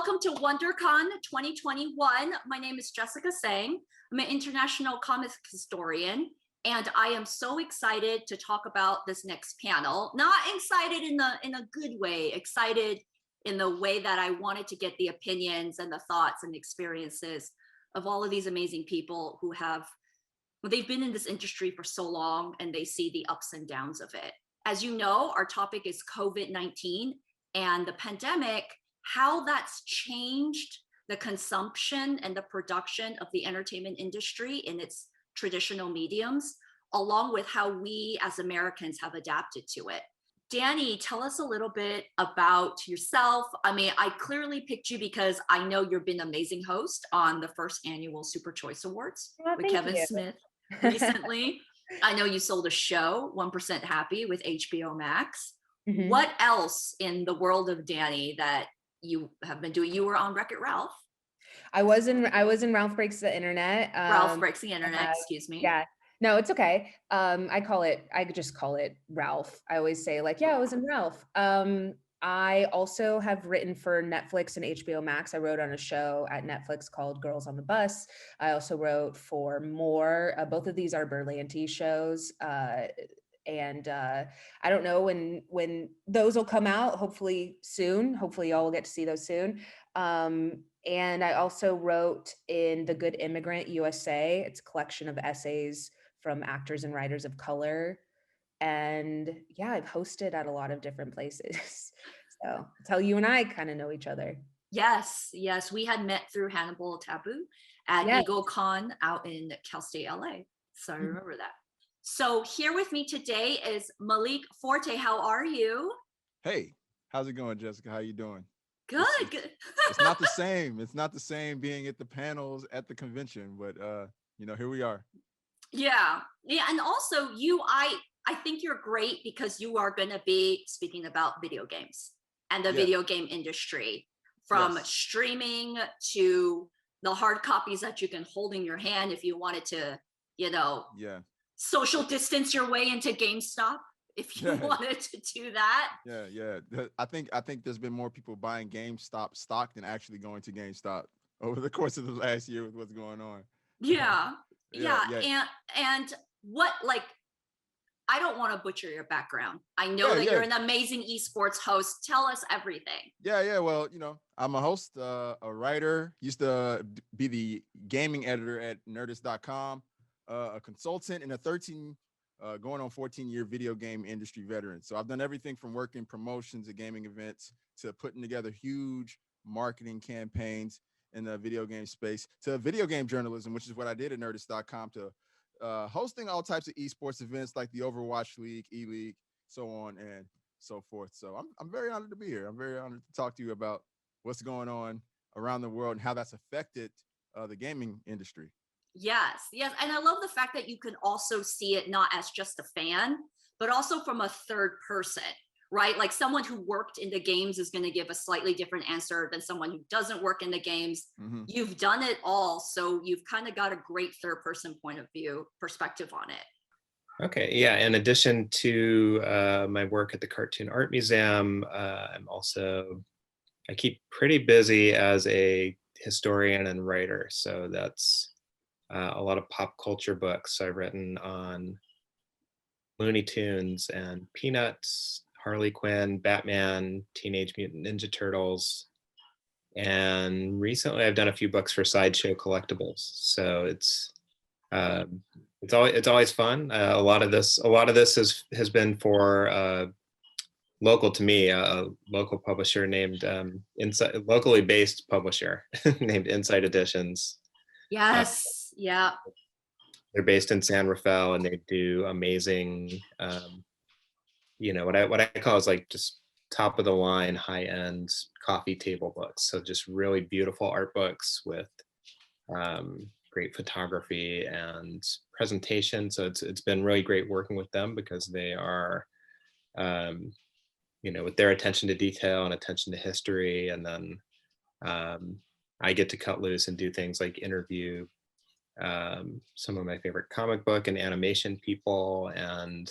welcome to WonderCon 2021. My name is Jessica Sang. I'm an international comics historian, and I am so excited to talk about this next panel. Not excited in a good way, excited in the way that I wanted to get the opinions and the thoughts and experiences of all of these amazing people who have, well, they've been in this industry for so long and they see the ups and downs of it. As you know, our topic is COVID-19 and the pandemic, how that's changed the consumption and the production of the entertainment industry in its traditional mediums, along with how we as Americans have adapted to it. Danny, tell us a little bit about yourself. I mean, I clearly picked you because I know you've been an amazing host on the first annual Super Choice Awards with Kevin Smith recently. I know you sold a show, 1% Happy, with HBO Max. Mm-hmm. What else in the world of Danny that you have been doing? You were on Wreck-It Ralph. I was in Ralph Breaks the Internet. Ralph Breaks the Internet, excuse me. Yeah. No, it's okay. I just call it Ralph. I always say like, yeah, I was in Ralph. I also have written for Netflix and HBO Max. I wrote on a show at Netflix called Girls on the Bus. I also wrote for More. Both of these are Berlanti shows. And I don't know when those will come out, hopefully soon. Hopefully y'all will get to see those soon. And I also wrote in The Good Immigrant USA. It's a collection of essays from actors and writers of color. And yeah, I've hosted at a lot of different places. So that's how you and I kind of know each other. Yes. We had met through Hannibal Taboo at EagleCon out in Cal State, LA. So I remember that. So here with me today is Malik Forte. How are you? Hey, how's it going, Jessica? How you doing? Good. It's not the same. It's not the same being at the panels at the convention, but here we are. Yeah, and also I think you're great because you are going to be speaking about video games and the video game industry, from streaming to the hard copies that you can hold in your hand if you wanted to, social distance your way into GameStop if you wanted to do that. Yeah. I think there's been more people buying GameStop stock than actually going to GameStop over the course of the last year with what's going on. Yeah. And what, like, I don't want to butcher your background. I know that you're an amazing esports host. Tell us everything. Yeah. Well, I'm a host, a writer, used to be the gaming editor at Nerdist.com, a consultant, and a going on 14-year video game industry veteran. So I've done everything from working promotions at gaming events to putting together huge marketing campaigns in the video game space to video game journalism, which is what I did at Nerdist.com, to hosting all types of esports events like the Overwatch League, E-League, so on and so forth. So I'm very honored to be here. I'm very honored to talk to you about what's going on around the world and how that's affected the gaming industry. Yes. And I love the fact that you can also see it not as just a fan, but also from a third person, right? Like someone who worked in the games is going to give a slightly different answer than someone who doesn't work in the games. Mm-hmm. You've done it all. So you've kind of got a great third person point of view perspective on it. Okay. Yeah. In addition to my work at the Cartoon Art Museum, I keep pretty busy as a historian and writer. So that's a lot of pop culture books. I've written on Looney Tunes and Peanuts, Harley Quinn, Batman, Teenage Mutant Ninja Turtles, and recently I've done a few books for Sideshow Collectibles. So it's always fun. A lot of this has been for local to me, a local publisher named locally based publisher named Inside Editions. Yes. Yeah. They're based in San Rafael, and they do amazing, what I call is like just top of the line, high end coffee table books. So just really beautiful art books with great photography and presentation. So it's been really great working with them because they are, with their attention to detail and attention to history, and then I get to cut loose and do things like interview some of my favorite comic book and animation people and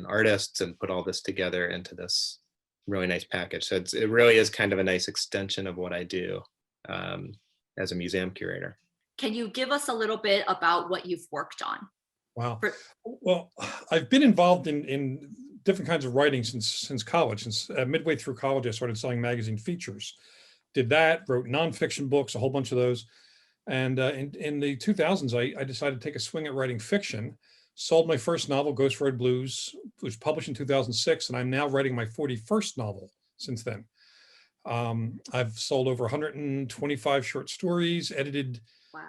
artists, and put all this together into this really nice package. So it really is kind of a nice extension of what I do as a museum curator. Can you give us a little bit about what you've worked on? Wow. For- Well, I've been involved in different kinds of writing since college. Since midway through college, I started selling magazine features. Did that, wrote nonfiction books, a whole bunch of those. And in the 2000s, I decided to take a swing at writing fiction. Sold my first novel, Ghost Road Blues, which was published in 2006, and I'm now writing my 41st novel since then. I've sold over 125 short stories, edited, Wow.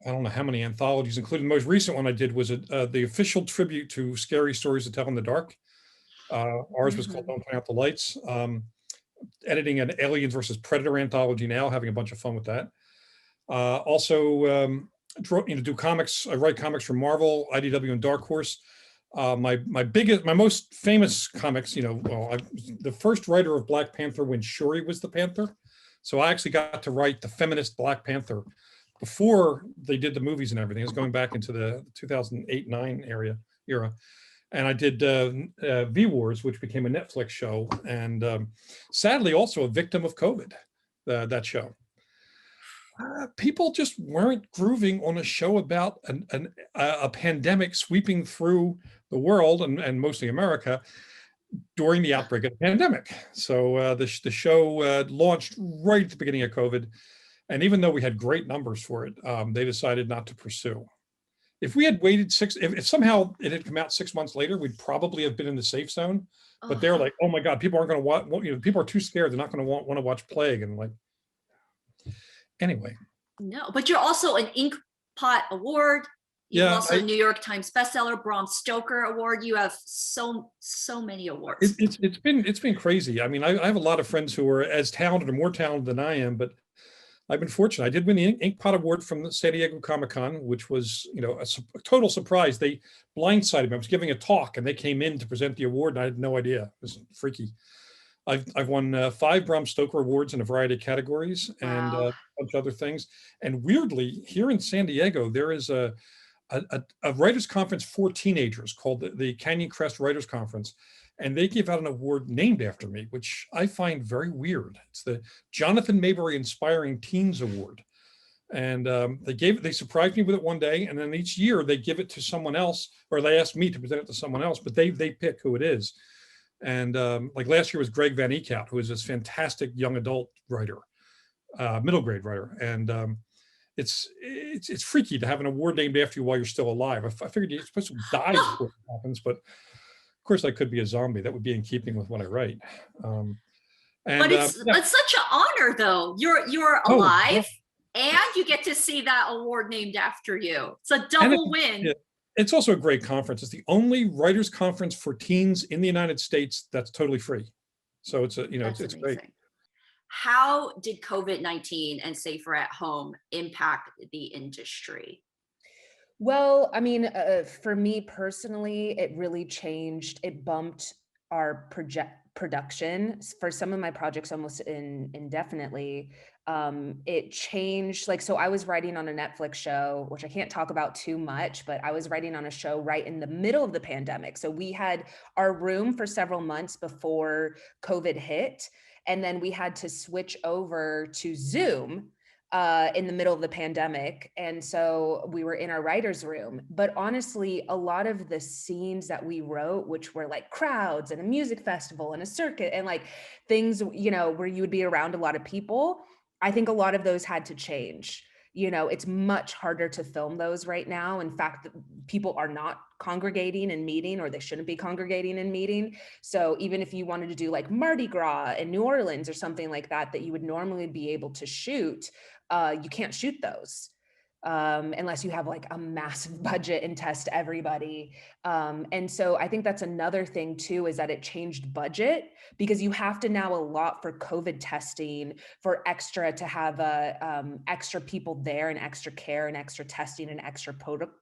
I don't know how many anthologies, including the most recent one I did was the official tribute to Scary Stories to Tell in the Dark. Ours was called Don't Turn Out the Lights. Editing an Aliens versus Predator anthology now, having a bunch of fun with that. Also, do comics. I write comics for Marvel, IDW, and Dark Horse. My most famous comics, the first writer of Black Panther when Shuri was the Panther. So I actually got to write the feminist Black Panther before they did the movies and everything. It was going back into the 2008-9 era. And I did V Wars, which became a Netflix show, and sadly also a victim of COVID, that show. People just weren't grooving on a show about a pandemic sweeping through the world and mostly America during the outbreak of the pandemic. So the show launched right at the beginning of COVID. And even though we had great numbers for it, they decided not to pursue. If we had waited if somehow it had come out 6 months later, we'd probably have been in the safe zone. But they're like, oh my God, people aren't going to watch, people are too scared. They're not going to want to watch Plague. And like, anyway. No, but you're also an Inkpot Award. You've also New York Times bestseller, Bram Stoker Award. You have so many awards. It's been crazy. I mean, I have a lot of friends who are as talented or more talented than I am, but I've been fortunate. I did win the Inkpot Award from the San Diego Comic-Con, which was, a total surprise. They blindsided me. I was giving a talk and they came in to present the award and I had no idea. It was freaky. I've won 5 Bram Stoker Awards in a variety of categories and a bunch of other things. And weirdly, here in San Diego, there is a writers conference for teenagers called the Canyon Crest Writers Conference. And they give out an award named after me, which I find very weird. It's the Jonathan Mayberry Inspiring Teens Award. And they surprised me with it one day. And then each year they give it to someone else, or they ask me to present it to someone else, but they pick who it is. And like last year was Greg Van Eekhout, who is this fantastic young adult writer, middle grade writer. And it's freaky to have an award named after you while you're still alive. I figured you're supposed to die before it happens, but of course I could be a zombie. That would be in keeping with what I write. But it's such an honor, though. You're alive, and you get to see that award named after you. It's a double win. It's also a great conference. It's the only writers conference for teens in the United States that's totally free. So it's it's great. How did COVID-19 and Safer at Home impact the industry? Well, I mean, for me personally, it really changed. It bumped our production for some of my projects almost indefinitely. It changed, so I was writing on a Netflix show, which I can't talk about too much, but I was writing on a show right in the middle of the pandemic. So we had our room for several months before COVID hit, and then we had to switch over to Zoom in the middle of the pandemic. And so we were in our writer's room. But honestly, a lot of the scenes that we wrote, which were like crowds and a music festival and a circuit and like things, where you would be around a lot of people, I think a lot of those had to change. It's much harder to film those right now. In fact, people are not congregating and meeting, or they shouldn't be congregating and meeting. So even if you wanted to do like Mardi Gras in New Orleans or something like that you would normally be able to shoot, you can't shoot those unless you have like a massive budget and test everybody. And so I think that's another thing too, is that it changed budget, because you have to now allot for COVID testing, for extra to have extra people there and extra care and extra testing and extra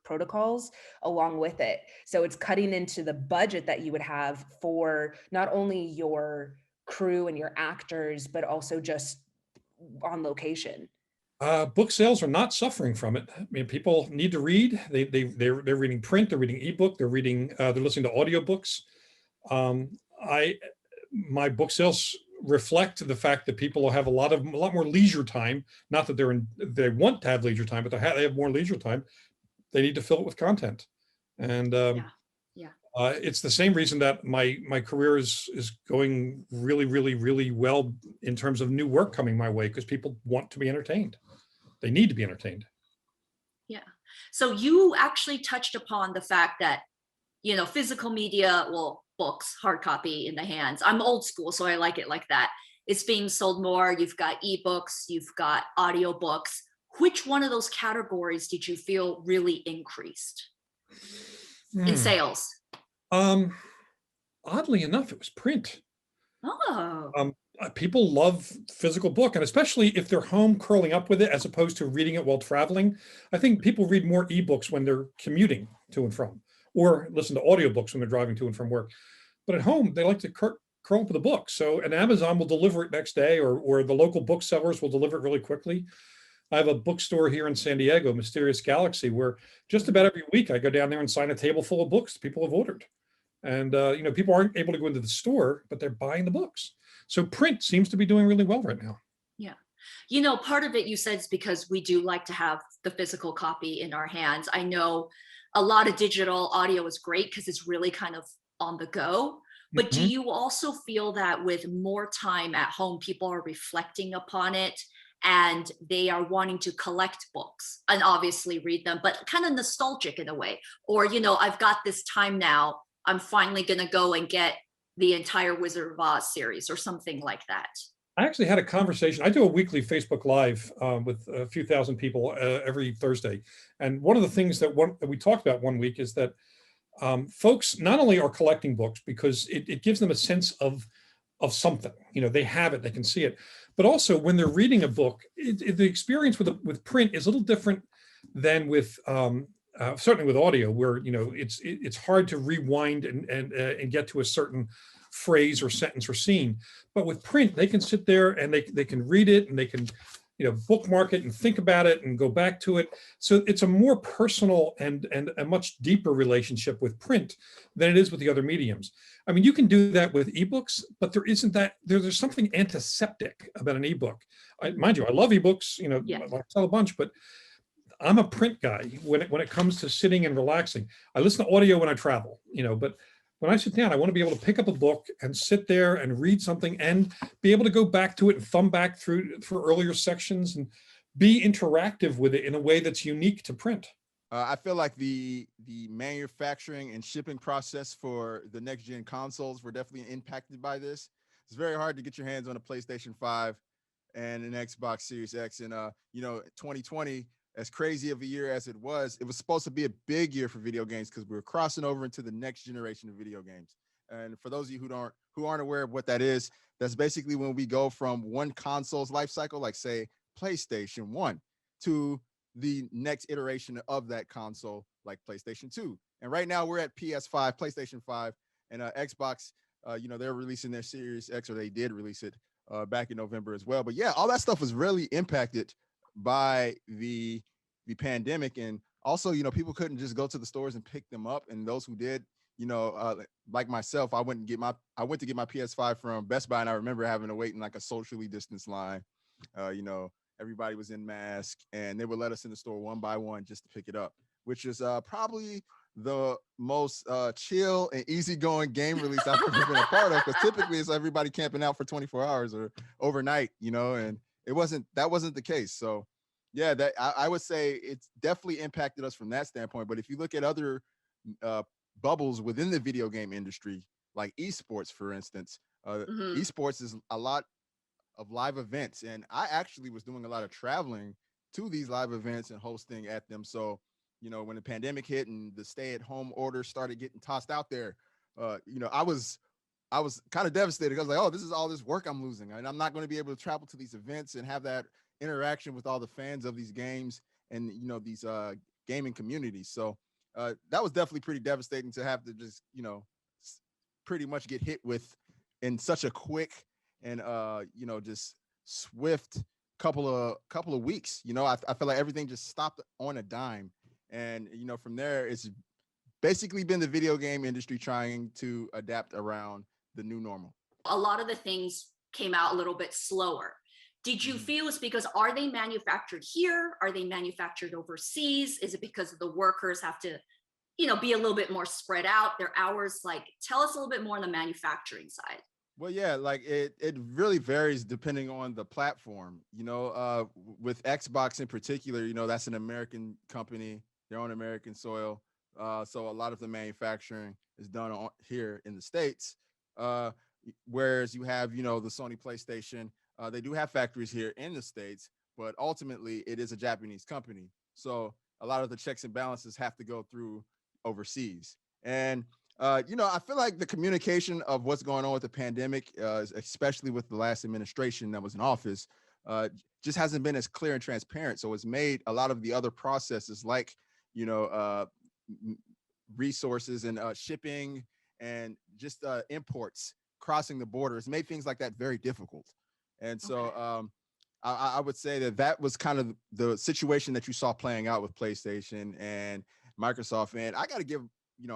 protocols along with it. So it's cutting into the budget that you would have for not only your crew and your actors, but also just on location. Book sales are not suffering from it. I mean, people need to read. They're reading print. They're reading ebook. They're listening to audiobooks. my book sales reflect the fact that people have a lot more leisure time. Not that they want to have leisure time, but they have more leisure time. They need to fill it with content. And it's the same reason that my career is going really, really, really well in terms of new work coming my way, because people want to be entertained. They need to be entertained. Yeah. So you actually touched upon the fact that, physical media, well, books, hard copy in the hands. I'm old school, so I like it like that. It's being sold more. You've got ebooks, you've got audiobooks. Which one of those categories did you feel really increased in sales? Oddly enough, it was print. Oh. People love physical book, and especially if they're home curling up with it as opposed to reading it while traveling. I think people read more ebooks when they're commuting to and from, or listen to audiobooks when they're driving to and from work. But at home, they like to curl up with a book. So an Amazon will deliver it next day, or the local booksellers will deliver it really quickly. I have a bookstore here in San Diego, Mysterious Galaxy, where just about every week I go down there and sign a table full of books people have ordered. And people aren't able to go into the store, but they're buying the books. So print seems to be doing really well right now. Yeah. Part of it you said is because we do like to have the physical copy in our hands. I know a lot of digital audio is great because it's really kind of on the go. But do you also feel that with more time at home, people are reflecting upon it and they are wanting to collect books and obviously read them, but kind of nostalgic in a way? Or, I've got this time now, I'm finally going to go and get the entire Wizard of Oz series or something like that. I actually had a conversation. I do a weekly Facebook Live with a few thousand people every Thursday. And one of the things that we talked about one week is that folks not only are collecting books because it gives them a sense of something, they have it, they can see it, but also when they're reading a book, the experience with print is a little different than with certainly with audio, where it's hard to rewind and get to a certain phrase or sentence or scene. But with print, they can sit there and they can read it and they can bookmark it and think about it and go back to it. So it's a more personal and a much deeper relationship with print than it is with the other mediums. I mean, you can do that with ebooks, but there's something antiseptic about an ebook. Mind you, I love ebooks, I sell a bunch, but I'm a print guy when it comes to sitting and relaxing. I listen to audio when I travel, but when I sit down, I want to be able to pick up a book and sit there and read something and be able to go back to it and thumb back through for earlier sections and be interactive with it in a way that's unique to print. I feel like the manufacturing and shipping process for the next gen consoles were definitely impacted by this. It's very hard to get your hands on a PlayStation 5 and an Xbox Series X. And 2020, as crazy of a year as it was supposed to be a big year for video games because we were crossing over into the next generation of video games. And for those of you who aren't aware of what that is, that's basically when we go from one console's life cycle, like say PlayStation 1, to the next iteration of that console, like PlayStation 2. And right now we're at PS5, PlayStation 5, and Xbox. They're releasing their Series X, or they did release it back in November as well. But yeah, all that stuff was really impacted by the pandemic. And also, people couldn't just go to the stores and pick them up. And those who did, like myself, I went to get my PS5 from Best Buy, and I remember having to wait in like a socially distanced line. Everybody was in mask, and they would let us in the store one by one just to pick it up, which is probably the most chill and easygoing game release I've ever been a part of, because typically it's everybody camping out for 24 hours or overnight, and that wasn't the case. So yeah, that I would say it's definitely impacted us from that standpoint. But if you look at other bubbles within the video game industry, like esports, for instance, esports is a lot of live events. And I actually was doing a lot of traveling to these live events and hosting at them. So, when the pandemic hit and the stay-at-home order started getting tossed out there, I was kind of devastated. I was like, oh, this is all this work I'm losing. And I'm not going to be able to travel to these events and have that interaction with all the fans of these games and, these gaming communities. So that was definitely pretty devastating to have to just, pretty much get hit with in such a quick and, just swift couple of weeks. I feel like everything just stopped on a dime. And, from there, it's basically been the video game industry trying to adapt around the new normal. a lot of the things came out a little bit slower. Did you feel it's because, are they manufactured here? Are they manufactured overseas? Is it because the workers have to, be a little bit more spread out, their hours? Like, tell us a little bit more on the manufacturing side. Well, yeah, like it really varies depending on the platform. With Xbox in particular, that's an American company. They're on American soil. So a lot of the manufacturing is done here in the States. Whereas you have, the Sony PlayStation, they do have factories here in the States, but ultimately it is a Japanese company. So a lot of the checks and balances have to go through overseas. And I feel like the communication of what's going on with the pandemic, especially with the last administration that was in office, just hasn't been as clear and transparent. So it's made a lot of the other processes like, resources and shipping and just imports crossing the border. It's made things like that very difficult. And so I would say that was kind of the situation that you saw playing out with PlayStation and Microsoft. And I got to give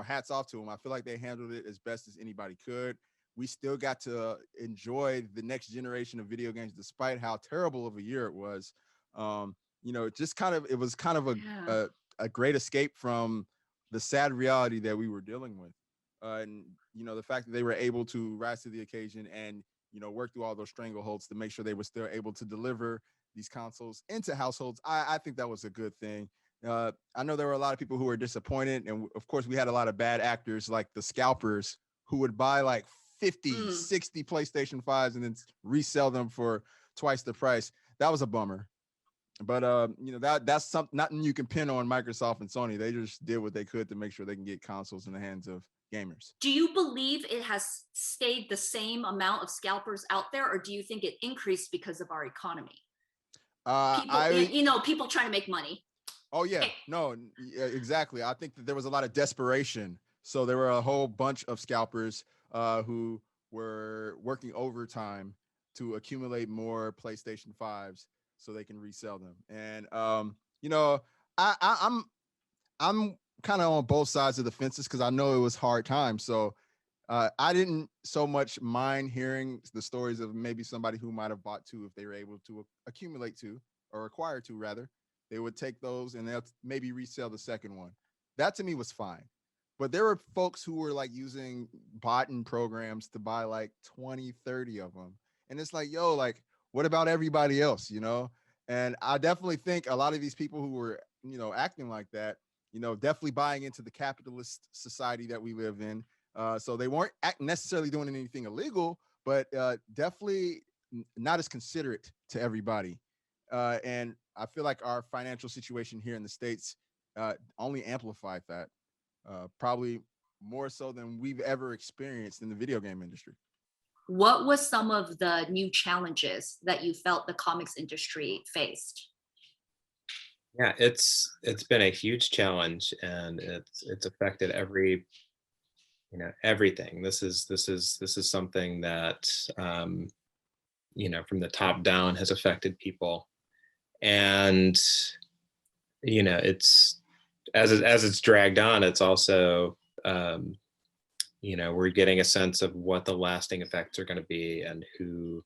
hats off to them. I feel like they handled it as best as anybody could. We still got to enjoy the next generation of video games, despite how terrible of a year it was. It was kind of a great escape from the sad reality that we were dealing with. And the fact that they were able to rise to the occasion and, work through all those strangleholds to make sure they were still able to deliver these consoles into households. I think that was a good thing. I know there were a lot of people who were disappointed. And of course, we had a lot of bad actors like the scalpers who would buy like 50, 60 PlayStation 5s and then resell them for twice the price. That was a bummer. But, that's nothing you can pin on Microsoft and Sony. They just did what they could to make sure they can get consoles in the hands of gamers. Do you believe it has stayed the same amount of scalpers out there, or do you think it increased because of our economy? People trying to make money. Oh, yeah. No, exactly. I think that there was a lot of desperation. So there were a whole bunch of scalpers who were working overtime to accumulate more PlayStation 5s so they can resell them. And, I'm kind of on both sides of the fences because I know it was hard times. So I didn't so much mind hearing the stories of maybe somebody who might have bought two if they were able to accumulate two or acquire two rather. They would take those and they'll maybe resell the second one. That to me was fine. But there were folks who were like using bot-in programs to buy like 20, 30 of them. And it's like, yo, like, what about everybody else, And I definitely think a lot of these people who were, acting like that, definitely buying into the capitalist society that we live in. So they weren't necessarily doing anything illegal, but definitely not as considerate to everybody. And I feel like our financial situation here in the States only amplified that, probably more so than we've ever experienced in the video game industry. What was some of the new challenges that you felt the comics industry faced? Yeah, it's been a huge challenge, and it's affected everything. This is something that from the top down has affected people, and it's as it's dragged on, it's also we're getting a sense of what the lasting effects are going to be and who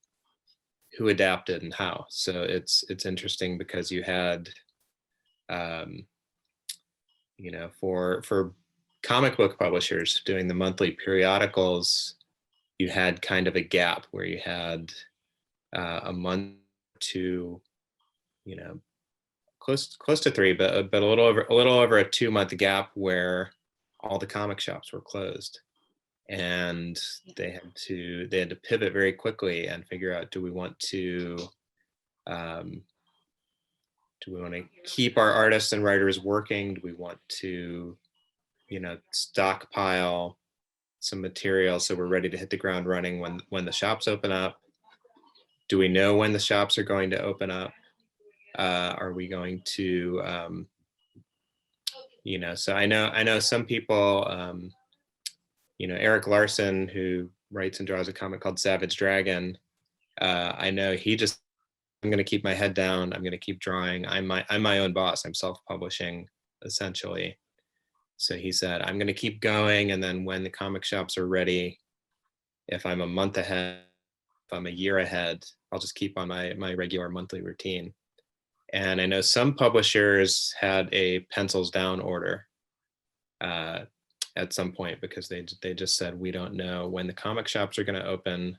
adapted and how. So it's interesting because you had for comic book publishers doing the monthly periodicals, you had kind of a gap where you had a month to close to 3, but a little over a 2-month gap where all the comic shops were closed, and they had to pivot very quickly and figure out, do we want to keep our artists and writers working? Do we want to stockpile some material so we're ready to hit the ground running when the shops open up? Do we know when the shops are going to open up? Are we going to so I know some people, Eric Larson, who writes and draws a comic called Savage Dragon, I know I'm going to keep my head down. I'm going to keep drawing. I'm my own boss. I'm self-publishing essentially. So he said, I'm going to keep going. And then when the comic shops are ready, If I'm a month ahead, if I'm a year ahead, I'll just keep on my regular monthly routine. And I know some publishers had a pencils down order at some point because they just said, we don't know when the comic shops are going to open.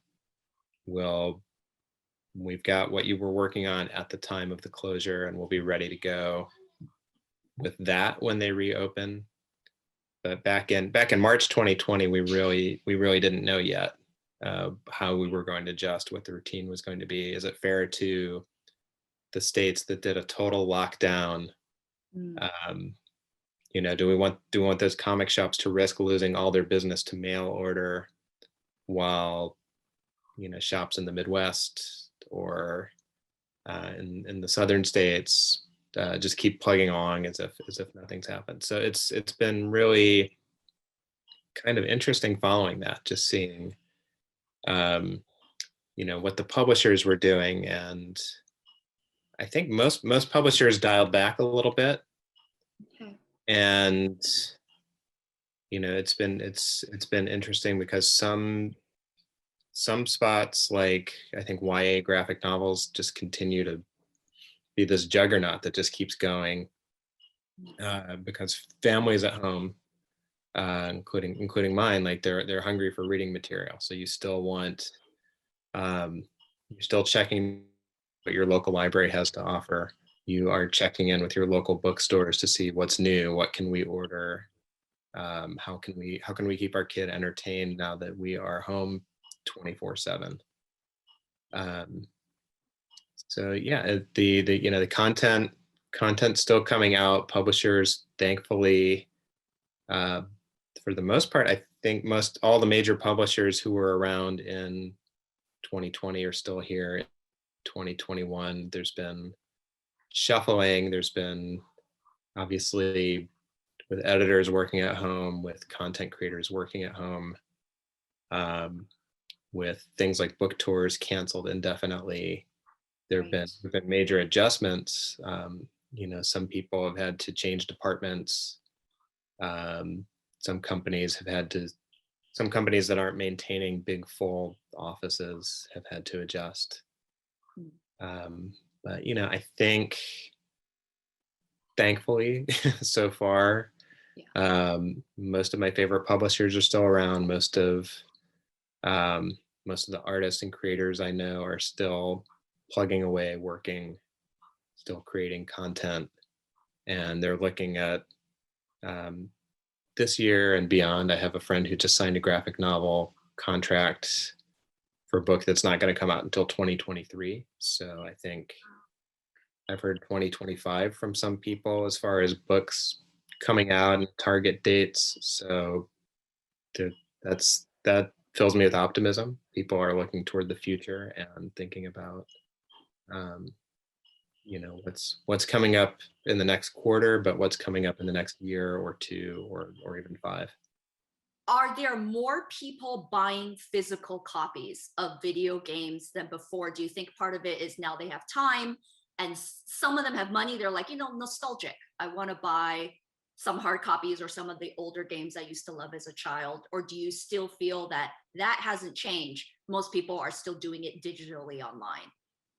We've got what you were working on at the time of the closure, and we'll be ready to go with that when they reopen. But back in March 2020, we really didn't know yet how we were going to adjust, what the routine was going to be. Is it fair to the states that did a total lockdown? You know, do we want those comic shops to risk losing all their business to mail order, while, you know, shops in the Midwest or in the southern states just keep plugging along as if nothing's happened? So it's been really kind of interesting following that, just seeing you know, what the publishers were doing. And I think most publishers dialed back a little bit. Okay. And you know, it's been interesting because some spots, like I think YA graphic novels, just continue to be this juggernaut that just keeps going because families at home, including mine, like they're hungry for reading material. So you still want, you're still checking what your local library has to offer. You are checking in with your local bookstores to see what's new, what can we order, how can we keep our kid entertained now that we are home 24/7. So yeah, the you know, the content still coming out. Publishers, thankfully, for the most part, I think all the major publishers who were around in 2020 are still here in 2021. There's been shuffling. There's been, obviously, with editors working at home, with content creators working at home, with things like book tours canceled indefinitely. There have been major adjustments. You know, some people have had to change departments. Some companies that aren't maintaining big full offices have had to adjust. But you know, I think, thankfully, so far, most of my favorite publishers are still around. Most of the artists and creators I know are still plugging away, working, still creating content, and they're looking at this year and beyond. I have a friend who just signed a graphic novel contract for a book that's not going to come out until 2023. So I think I've heard 2025 from some people as far as books coming out and target dates. So that fills me with optimism. People are looking toward the future and thinking about you know, what's coming up in the next quarter, but what's coming up in the next year or two or even 5. Are there more people buying physical copies of video games than before? Do you think part of it is now they have time, and some of them have money? They're like, you know, nostalgic. I want to buy some hard copies or some of the older games I used to love as a child. Or do you still feel that hasn't changed? Most people are still doing it digitally online.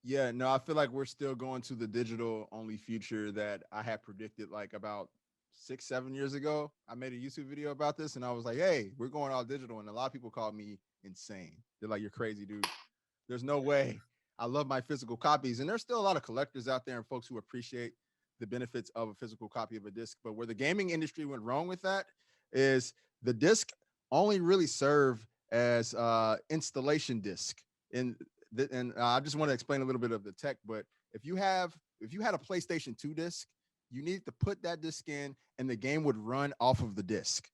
Yeah, no, I feel like we're still going to the digital only future that I had predicted like about 6-7 years ago. I made a YouTube video about this and I was like, hey, we're going all digital. And a lot of people called me insane. They're like, you're crazy, dude. There's no way. I love my physical copies. And there's still a lot of collectors out there and folks who appreciate the benefits of a physical copy of a disc. But where the gaming industry went wrong with that is the disc only really serve as installation disc. And I just want to explain a little bit of the tech, but if you had a PlayStation 2 disc, you need to put that disc in and the game would run off of the disc.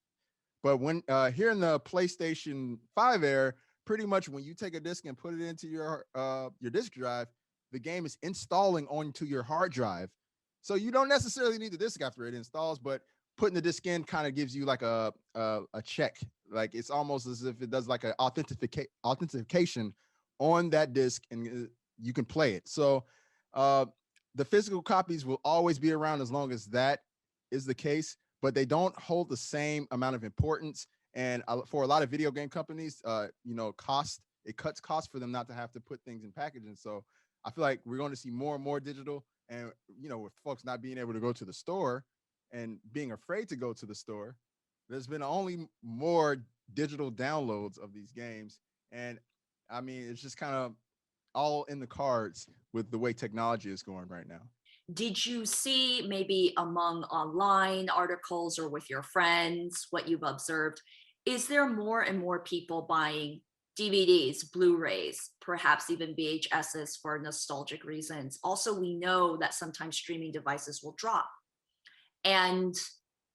But when here in the PlayStation 5 era, pretty much when you take a disc and put it into your disc drive, the game is installing onto your hard drive. So you don't necessarily need the disc after it installs, but putting the disc in kind of gives you like a check. Like it's almost as if it does like an authentication on that disc and you can play it. So the physical copies will always be around as long as that is the case, but they don't hold the same amount of importance And for a lot of video game companies, it cuts costs for them not to have to put things in packaging. So I feel like we're going to see more and more digital. And, with folks not being able to go to the store and being afraid to go to the store, there's been only more digital downloads of these games. And I mean, it's just kind of all in the cards with the way technology is going right now. Did you see maybe among online articles or with your friends, what you've observed? Is there more and more people buying DVDs, Blu-rays, perhaps even VHSs for nostalgic reasons? Also, we know that sometimes streaming devices will drop. And,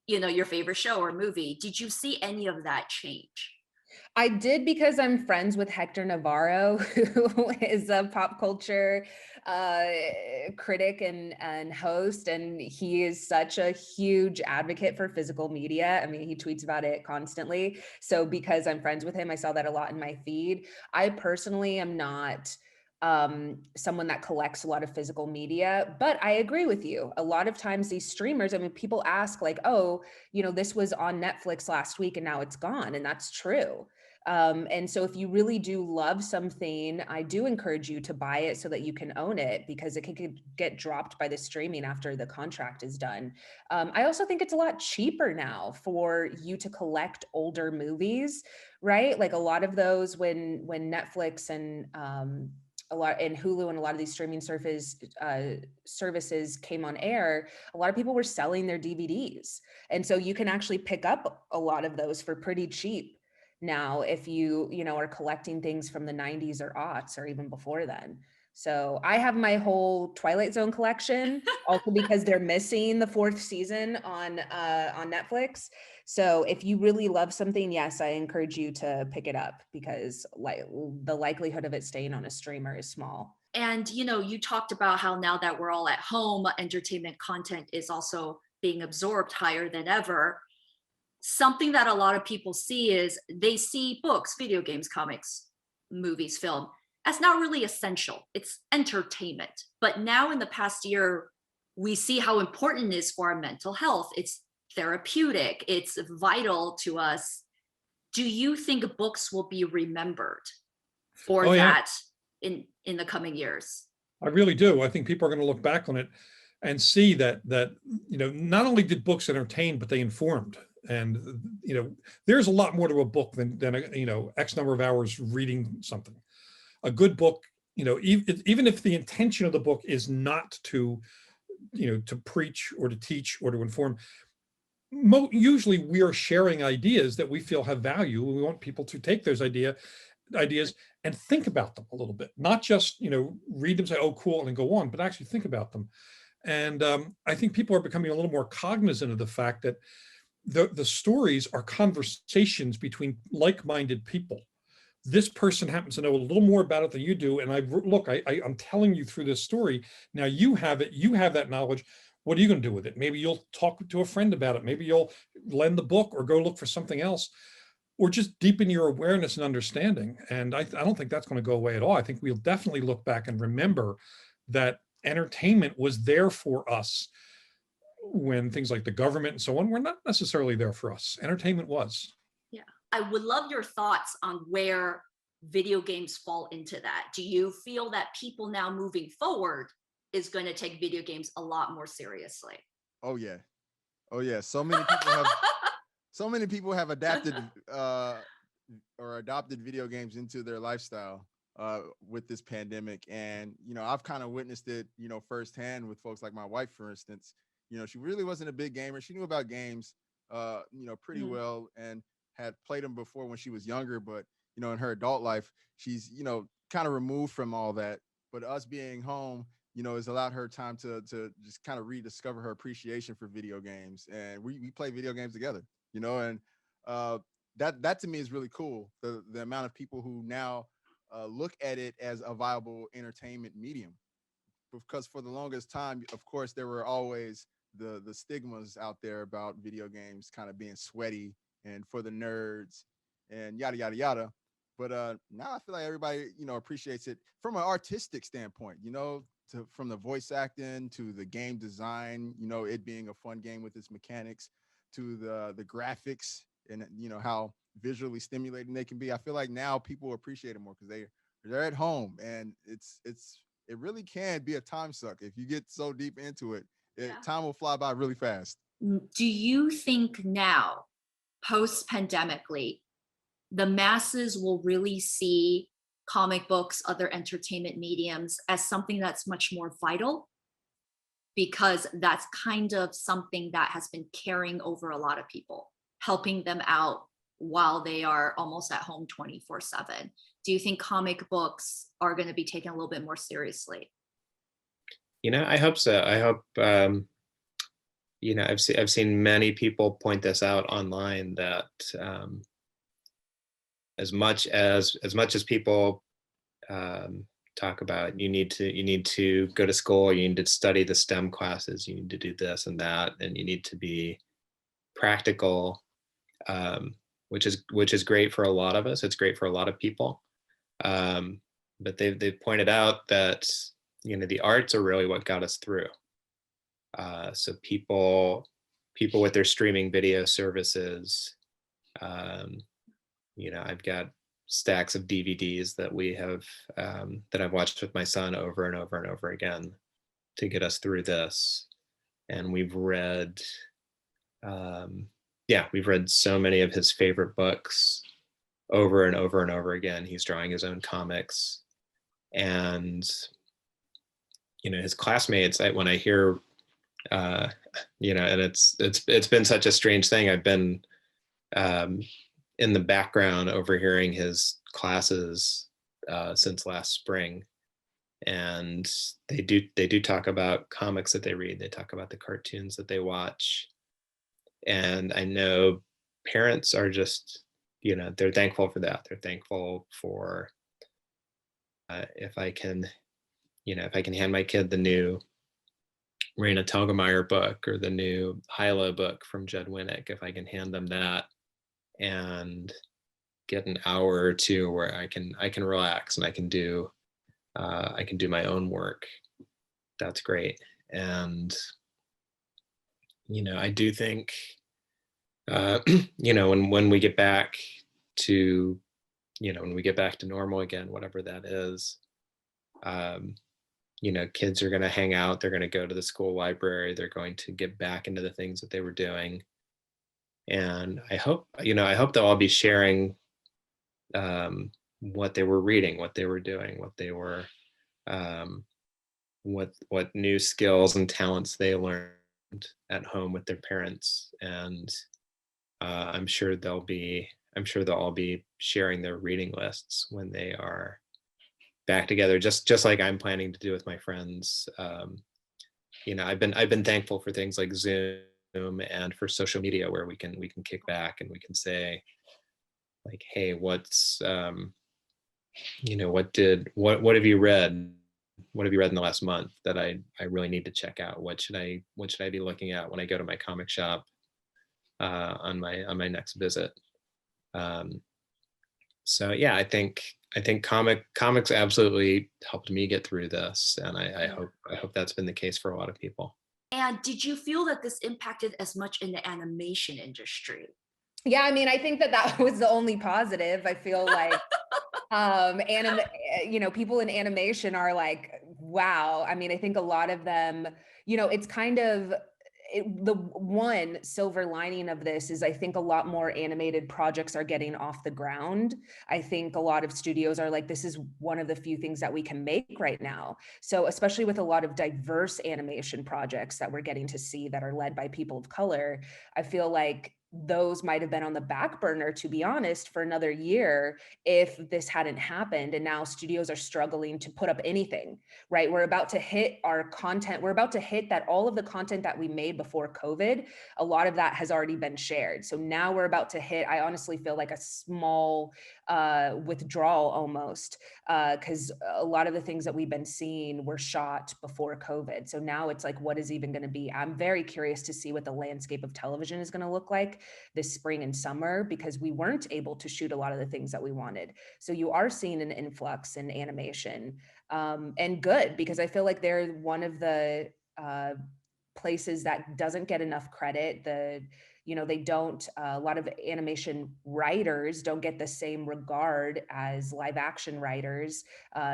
your favorite show or movie, did you see any of that change? I did, because I'm friends with Hector Navarro, who is a pop culture critic and host, and he is such a huge advocate for physical media. I mean, he tweets about it constantly. So because I'm friends with him, I saw that a lot in my feed. I personally am not someone that collects a lot of physical media, but I agree with you. A lot of times these streamers, I mean, people ask like, oh, this was on Netflix last week and now it's gone. And that's true. And so if you really do love something, I do encourage you to buy it so that you can own it, because it could get dropped by the streaming after the contract is done. I also think it's a lot cheaper now for you to collect older movies, right? Like a lot of those, when Netflix and Hulu and a lot of these streaming services came on air, a lot of people were selling their DVDs. And so you can actually pick up a lot of those for pretty cheap now if you are collecting things from the 90s or aughts or even before then. So I have my whole Twilight Zone collection, also because they're missing the 4th season on Netflix. So if you really love something, yes, I encourage you to pick it up, because the likelihood of it staying on a streamer is small. And, you talked about how now that we're all at home, entertainment content is also being absorbed higher than ever. Something that a lot of people see is they see books, video games, comics, movies, film as not really essential. It's entertainment. But now in the past year, we see how important it is for our mental health. It's therapeutic. It's vital to us. Do you think books will be remembered for that in the coming years? I really do. I think people are going to look back on it and see that not only did books entertain, but they informed. And there's a lot more to a book than X number of hours reading something. A good book, even if the intention of the book is not to to preach or to teach or to inform, usually we are sharing ideas that we feel have value, and we want people to take those ideas and think about them a little bit, not just read them, say, oh cool, and then go on, but actually think about them. And I think people are becoming a little more cognizant of the fact that the stories are conversations between like-minded people. This person happens to know a little more about it than you do, and I'm telling you through this story. Now you have it, you have that knowledge. What are you going to do with it? Maybe you'll talk to a friend about it. Maybe you'll lend the book or go look for something else, or just deepen your awareness and understanding. And I don't think that's going to go away at all. I think we'll definitely look back and remember that entertainment was there for us when things like the government and so on were not necessarily there for us. Entertainment was. Yeah, I would love your thoughts on where video games fall into that. Do you feel that people now moving forward is going to take video games a lot more seriously? Oh yeah. So many people have adapted or adopted video games into their lifestyle with this pandemic. And I've kind of witnessed it firsthand with folks like my wife, for instance. She really wasn't a big gamer. She knew about games pretty well, and had played them before when she was younger, but in her adult life, she's kind of removed from all that. But us being home has allowed her time to just kind of rediscover her appreciation for video games. And we play video games together, and that to me is really cool. The amount of people who now look at it as a viable entertainment medium, because for the longest time, of course, there were always the stigmas out there about video games kind of being sweaty and for the nerds and yada, yada, yada. But now I feel like everybody, appreciates it from an artistic standpoint, from the voice acting to the game design, it being a fun game with its mechanics, to the graphics. and how visually stimulating they can be. I feel like now people appreciate it more because they're at home, and it really can be a time suck if you get so deep into it. Time will fly by really fast. Do you think now, post-pandemically, the masses will really see comic books, other entertainment mediums as something that's much more vital? Because that's kind of something that has been carrying over a lot of people, helping them out while they are almost at home 24/7. Do you think comic books are going to be taken a little bit more seriously? I hope so. I hope, I've seen many people point this out online that as much as people talk about you need to go to school, you need to study the STEM classes, you need to do this and that, and you need to be practical, which is great for a lot of us. It's great for a lot of people, but they've pointed out that the arts are really what got us through. So people with their streaming video services, I've got stacks of DVDs that we have that I've watched with my son over and over and over again to get us through this. And we've read so many of his favorite books over and over and over again. He's drawing his own comics, and his classmates, when I hear and it's been such a strange thing. I've been in the background overhearing his classes since last spring, and they do talk about comics that they read. They talk about the cartoons that they watch, and I know parents are just they're thankful for that. They're thankful for if I can hand my kid the new Raina Telgemeier book or the new Hyla book from Judd Winnick, if I can hand them that and get an hour or two where I can relax and I can do my own work, that's great. And I do think when we get back to normal again, whatever that is, kids are going to hang out, they're going to go to the school library, they're going to get back into the things that they were doing. And I hope they'll all be sharing what they were reading, what they were doing, what they were, what new skills and talents they learned at home with their parents. And I'm sure they'll all be sharing their reading lists when they are back together, just like I'm planning to do with my friends. I've been thankful for things like Zoom and for social media where we can kick back and we can say, like, hey, what's what have you read? What have you read in the last month that I really need to check out? What should I be looking at when I go to my comic shop on my next visit? So yeah, I think comics absolutely helped me get through this, and I hope that's been the case for a lot of people. And did you feel that this impacted as much in the animation industry? Yeah, I mean, I think that was the only positive. I feel like people in animation are like, wow. I mean, I think a lot of them, it's kind of the one silver lining of this is I think a lot more animated projects are getting off the ground. I think a lot of studios are like, this is one of the few things that we can make right now. So especially with a lot of diverse animation projects that we're getting to see that are led by people of color, I feel like those might have been on the back burner, to be honest, for another year if this hadn't happened. And now studios are struggling to put up anything, right? We're about to hit our content. We're about to hit that all of the content that we made before COVID, a lot of that has already been shared. So now we're about to hit, I honestly feel like a small withdrawal almost, because a lot of the things that we've been seeing were shot before COVID. So now it's like, what is even going to be? I'm very curious to see what the landscape of television is going to look like this spring and summer, because we weren't able to shoot a lot of the things that we wanted. So you are seeing an influx in animation, and good, because I feel like they're one of the places that doesn't get enough credit. they don't, a lot of animation writers don't get the same regard as live action writers,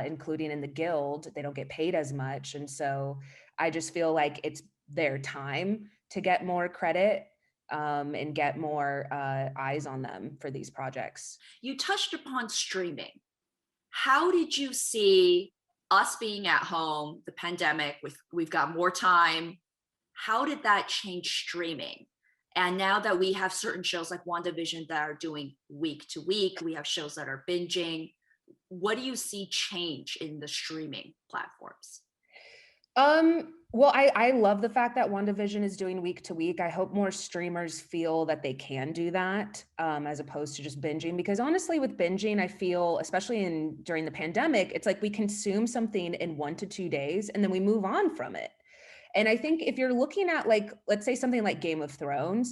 including in the guild. They don't get paid as much. And so I just feel like it's their time to get more credit, and get more eyes on them for these projects. You touched upon streaming. How did you see us being at home, the pandemic, we've got more time? How did that change streaming? And now that we have certain shows like WandaVision that are doing week to week, we have shows that are binging. What do you see change in the streaming platforms? Well, I love the fact that WandaVision is doing week to week. I hope more streamers feel that they can do that, as opposed to just binging. Because honestly, with binging, I feel, especially during the pandemic, it's like we consume something in 1 to 2 days and then we move on from it. And I think if you're looking at, like, let's say something like Game of Thrones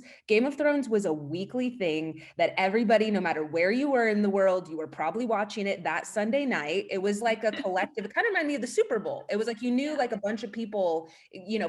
was a weekly thing that everybody, no matter where you were in the world, you were probably watching it that Sunday night. It was like a collective, it kind of reminded me of the Super Bowl. It was like, you knew like a bunch of people,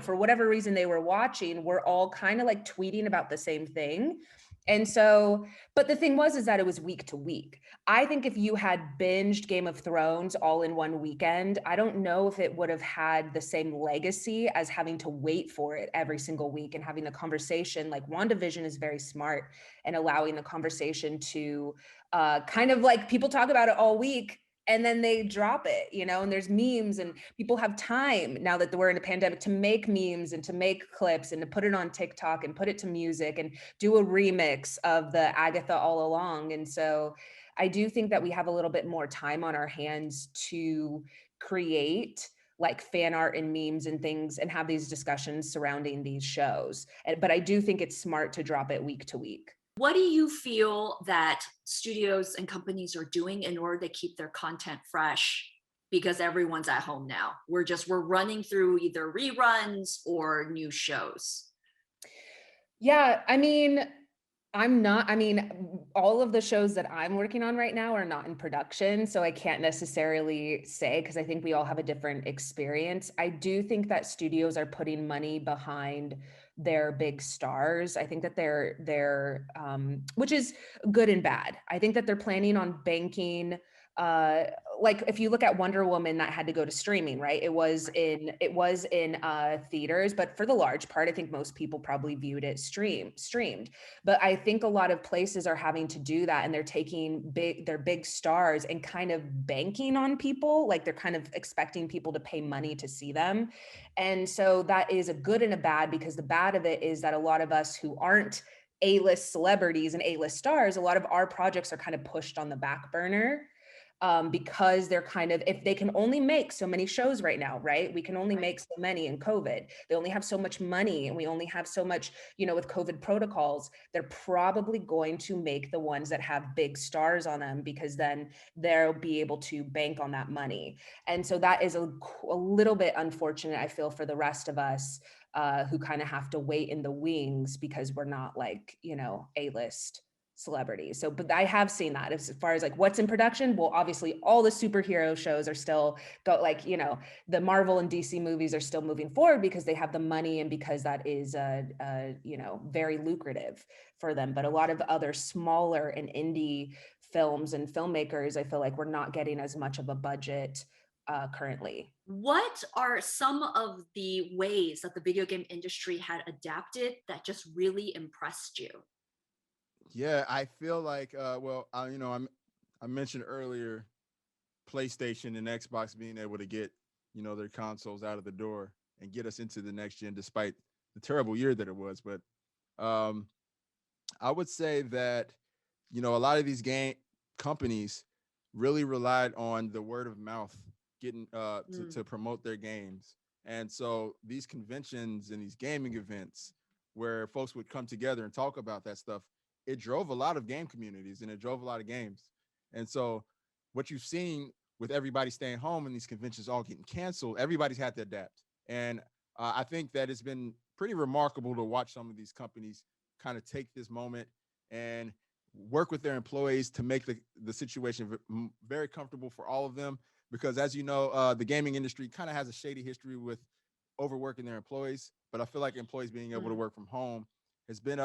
for whatever reason they were watching, were all kind of like tweeting about the same thing. And so, but the thing is that it was week to week. I think if you had binged Game of Thrones all in one weekend, I don't know if it would have had the same legacy as having to wait for it every single week and having the conversation. Like WandaVision is very smart and allowing the conversation to kind of like people talk about it all week and then they drop it, and there's memes and people have time now that we're in a pandemic to make memes and to make clips and to put it on TikTok and put it to music and do a remix of the Agatha All Along. And so I do think that we have a little bit more time on our hands to create like fan art and memes and things and have these discussions surrounding these shows. But I do think it's smart to drop it week to week. What do you feel that studios and companies are doing in order to keep their content fresh? Because everyone's at home now. We're running through either reruns or new shows. Yeah, all of the shows that I'm working on right now are not in production, so I can't necessarily say, because I think we all have a different experience. I do think that studios are putting money behind their big stars. I think that they're which is good and bad. I think that they're planning on banking, like if you look at Wonder Woman, that had to go to streaming, right? It was in theaters, but for the large part, I think most people probably viewed it streamed. But I think a lot of places are having to do that, and they're taking their big stars and kind of banking on people, like they're kind of expecting people to pay money to see them. And so that is a good and a bad, because the bad of it is that a lot of us who aren't A-list celebrities and A-list stars, a lot of our projects are kind of pushed on the back burner. Because they're kind of, if they can only make so many shows right now, right? We can only make so many in COVID. They only have so much money and we only have so much, with COVID protocols, they're probably going to make the ones that have big stars on them, because then they'll be able to bank on that money. And so that is a little bit unfortunate, I feel, for the rest of us who kind of have to wait in the wings because we're not like, A-list celebrities. So, but I have seen that as far as like what's in production. Well, obviously all the superhero shows are still the Marvel and DC movies are still moving forward because they have the money and because that is very lucrative for them. But a lot of other smaller and indie films and filmmakers, I feel like we're not getting as much of a budget currently. What are some of the ways that the video game industry had adapted that just really impressed you? Yeah, I feel like, I mentioned earlier PlayStation and Xbox being able to get, their consoles out of the door and get us into the next gen, despite the terrible year that it was. But I would say that, a lot of these game companies really relied on the word of mouth, getting to promote their games. And so these conventions and these gaming events where folks would come together and talk about that stuff, it drove a lot of game communities and it drove a lot of games. And so what you've seen with everybody staying home and these conventions all getting canceled, everybody's had to adapt. And I think that it's been pretty remarkable to watch some of these companies kind of take this moment and work with their employees to make the situation very comfortable for all of them. Because as you know, the gaming industry kind of has a shady history with overworking their employees. But I feel like employees being able to work from home has been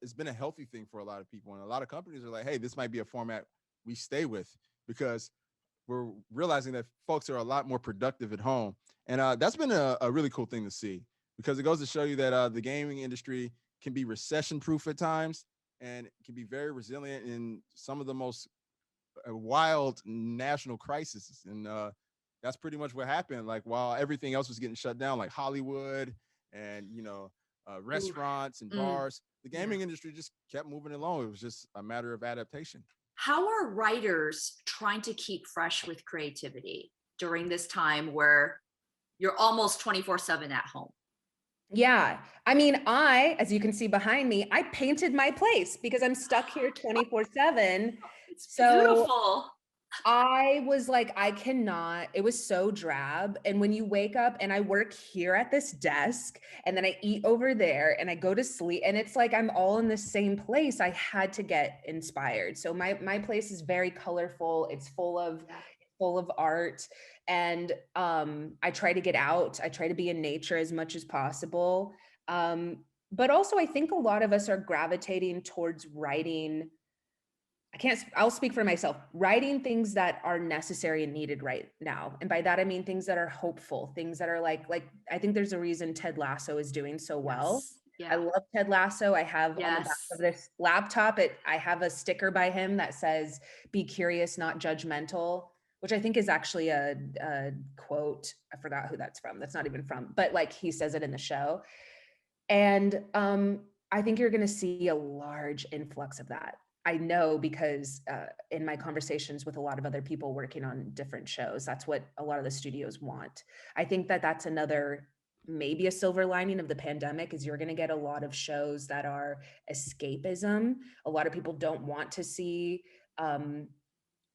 it's been a healthy thing for a lot of people. And a lot of companies are like, hey, this might be a format we stay with, because we're realizing that folks are a lot more productive at home. And that's been a really cool thing to see, because it goes to show you that the gaming industry can be recession proof at times, and can be very resilient in some of the most wild national crises. And that's pretty much what happened. Like, while everything else was getting shut down, like Hollywood and, restaurants and bars, the gaming industry just kept moving along. It was just a matter of adaptation. How are writers trying to keep fresh with creativity during this time where you're almost 24/7 at home? Yeah. I mean, as you can see behind me, I painted my place because I'm stuck here 24/7. It's So beautiful. I was like, I cannot, it was so drab. And when you wake up, and I work here at this desk, and then I eat over there, and I go to sleep, and it's like I'm all in the same place. I had to get inspired. So my place is very colorful. It's full of art. And I try to get out. I try to be in nature as much as possible. But also, I think a lot of us are gravitating towards writing. I'll speak for myself, writing things that are necessary and needed right now. And by that, I mean things that are hopeful, things that are like, I think there's a reason Ted Lasso is doing so well. Yes. I love Ted Lasso. I have on the back Yes. of this laptop, I have a sticker by him that says, "Be curious, not judgmental," which I think is actually a quote. I forgot who that's from. That's not even from, but like, he says it in the show. And I think you're going to see a large influx of that. I know, because in my conversations with a lot of other people working on different shows, that's what a lot of the studios want. I think that that's another, maybe a silver lining of the pandemic, is you're going to get a lot of shows that are escapism. A lot of people don't want to see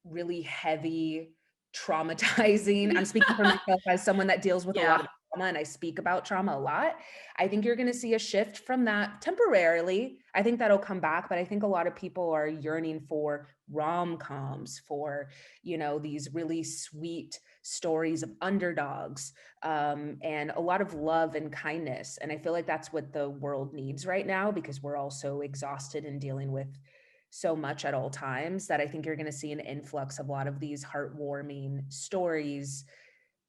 really heavy, traumatizing. I'm speaking for myself as someone that deals with a lot of trauma, and I speak about trauma a lot. I think you're going to see a shift from that temporarily. I think that'll come back, but I think a lot of people are yearning for rom-coms, for, these really sweet stories of underdogs, and a lot of love and kindness. And I feel like that's what the world needs right now, because we're all so exhausted and dealing with so much at all times, that I think you're going to see an influx of a lot of these heartwarming stories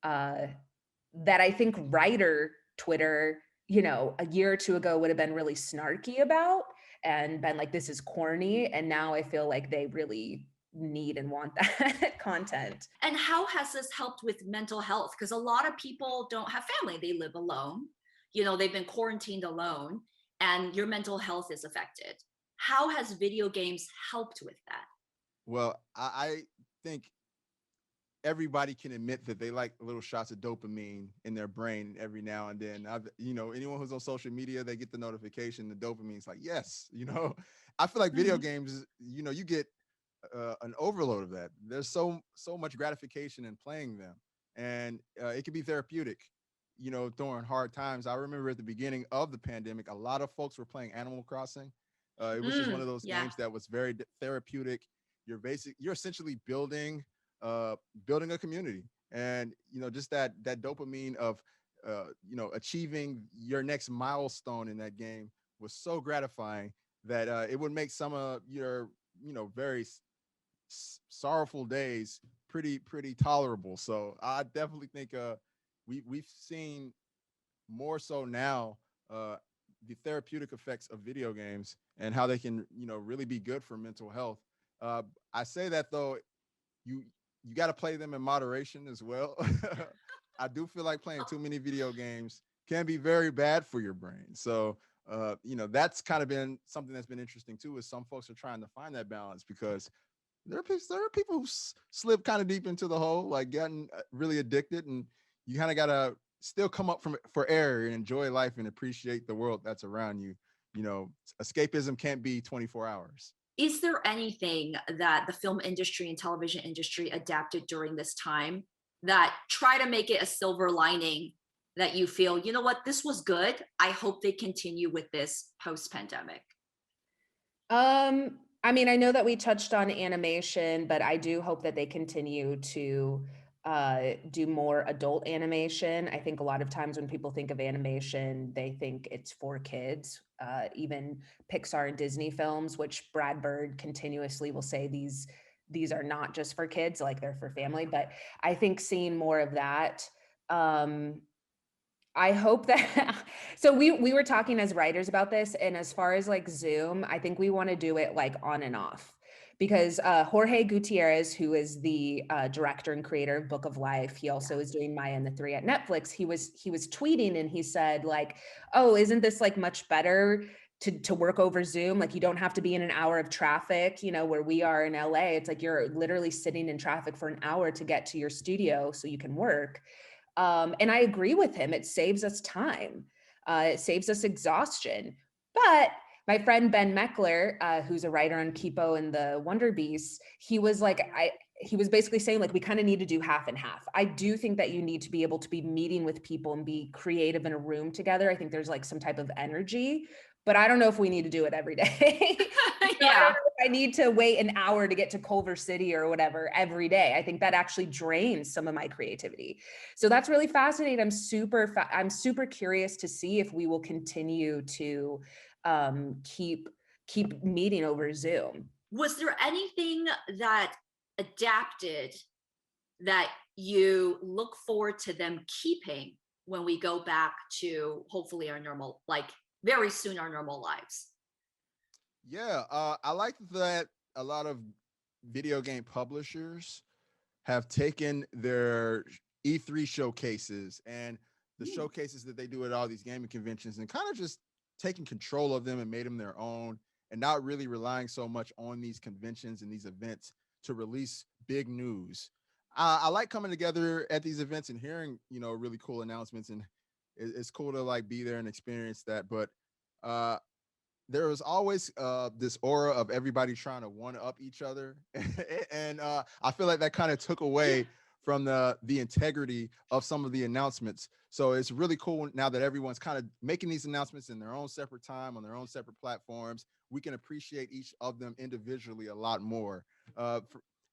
that I think writer Twitter, a year or two ago would have been really snarky about and been like, this is corny. And now I feel like they really need and want that content. And how has this helped with mental health? Because a lot of people don't have family. They live alone. They've been quarantined alone, and your mental health is affected. How has video games helped with that? Well, I think everybody can admit that they like little shots of dopamine in their brain every now and then. Anyone who's on social media, they get the notification, the dopamine's like, yes, I feel like video games, you get an overload of that. There's so much gratification in playing them, and it can be therapeutic, during hard times. I remember at the beginning of the pandemic, a lot of folks were playing Animal Crossing. It was just one of those games that was very therapeutic. You're essentially building a community, and just that dopamine of achieving your next milestone in that game was so gratifying that it would make some of your very sorrowful days pretty tolerable. So I definitely think we've seen more so now the therapeutic effects of video games and how they can really be good for mental health. I say that, though, you got to play them in moderation as well. I do feel like playing too many video games can be very bad for your brain. So that's kind of been something that's been interesting too, is some folks are trying to find that balance, because there are people who slip kind of deep into the hole, like getting really addicted, and you kind of got to still come up for air and enjoy life and appreciate the world that's around you. Escapism can't be 24 hours. Is there anything that the film industry and television industry adapted during this time that try to make it a silver lining, that you feel, this was good, I hope they continue with this post-pandemic? I mean, I know that we touched on animation, but I do hope that they continue to do more adult animation. I think a lot of times when people think of animation, they think it's for kids. even Pixar and Disney films, which Brad Bird continuously will say these are not just for kids, like they're for family. But I think seeing more of that, I hope that, so we were talking as writers about this, and as far as like Zoom, I think we want to do it like on and off, because Jorge Gutierrez, who is the director and creator of Book of Life, he also is doing Maya and the Three at Netflix. He was tweeting and he said like, oh, isn't this like much better to work over Zoom? Like you don't have to be in an hour of traffic, you know, where we are in LA. It's like you're literally sitting in traffic for an hour to get to your studio so you can work. And I agree with him. It saves us time. It saves us exhaustion. But my friend Ben Meckler, who's a writer on Kipo and the Wonder Beasts, he was like, he was basically saying like, we kind of need to do half and half. I do think that you need to be able to be meeting with people and be creative in a room together. I think there's like some type of energy, but I don't know if we need to do it every day. Yeah. I don't know if I need to wait an hour to get to Culver City or whatever every day. I think that actually drains some of my creativity. So that's really fascinating. I'm super curious to see if we will continue to keep meeting over Zoom. Was there anything that adapted that you look forward to them keeping when we go back to hopefully our normal, like very soon, our normal lives? Yeah, I like that a lot of video game publishers have taken their E3 showcases and the showcases that they do at all these gaming conventions and kind of just taking control of them and made them their own, and not really relying so much on these conventions and these events to release big news. I like coming together at these events and hearing, you know, really cool announcements, and it's cool to like be there and experience that. But there was always this aura of everybody trying to one up each other. And I feel like that kind of took away from the integrity of some of the announcements. So it's really cool now that everyone's kind of making these announcements in their own separate time on their own separate platforms. We can appreciate each of them individually a lot more.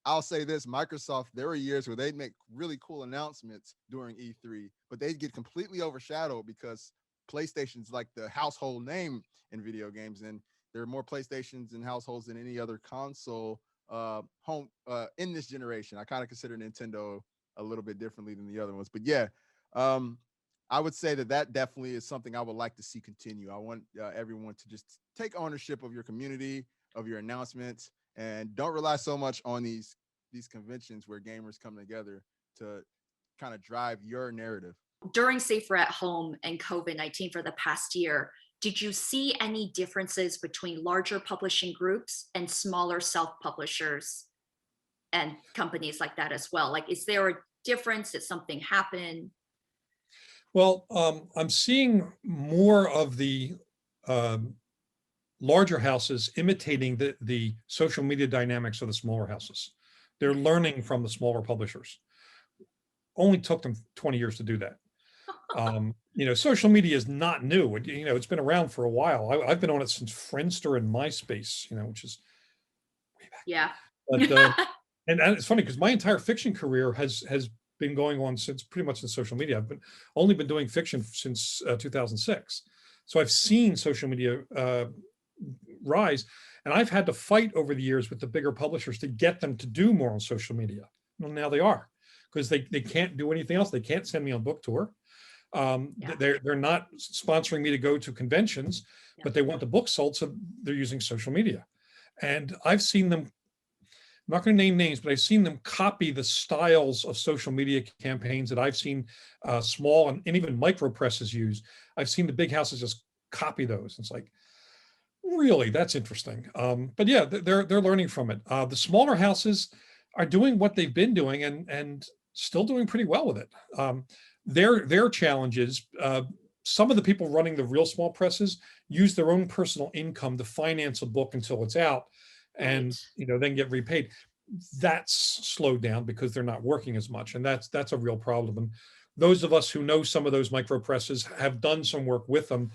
I'll say this, Microsoft, there were years where they'd make really cool announcements during E3, but they'd get completely overshadowed because PlayStation's like the household name in video games, and there are more PlayStations in households than any other console home in this generation. I kind of consider Nintendo a little bit differently than the other ones, but yeah, I would say that definitely is something I would like to see continue. I want everyone to just take ownership of your community, of your announcements, and don't rely so much on these conventions where gamers come together to kind of drive your narrative. During Safer at Home and COVID-19 for the past year, did you see any differences between larger publishing groups and smaller self-publishers and companies like that as well? Like, is there a difference? Did something happen? Well, I'm seeing more of the larger houses imitating the social media dynamics of the smaller houses. They're learning from the smaller publishers. Only took them 20 years to do that. You know, social media is not new. You know, it's been around for a while. I've been on it since Friendster and MySpace, you know, which is way back. Yeah. But, and it's funny because my entire fiction career has been going on since pretty much in social media. I've only been doing fiction since 2006. So I've seen social media rise, and I've had to fight over the years with the bigger publishers to get them to do more on social media. Well, now they are, because they can't do anything else. They can't send me on book tour. They're not sponsoring me to go to conventions, but they want the book sold, so they're using social media. And I've seen them, I'm not going to name names, but I've seen them copy the styles of social media campaigns that I've seen small and even micro presses use. I've seen the big houses just copy those. It's like, really, that's interesting. But yeah, they're learning from it. The smaller houses are doing what they've been doing and still doing pretty well with it. Their challenges, some of the people running the real small presses use their own personal income to finance a book until it's out, and you know, then get repaid. That's slowed down because they're not working as much, and that's a real problem. And those of us who know some of those micro presses have done some work with them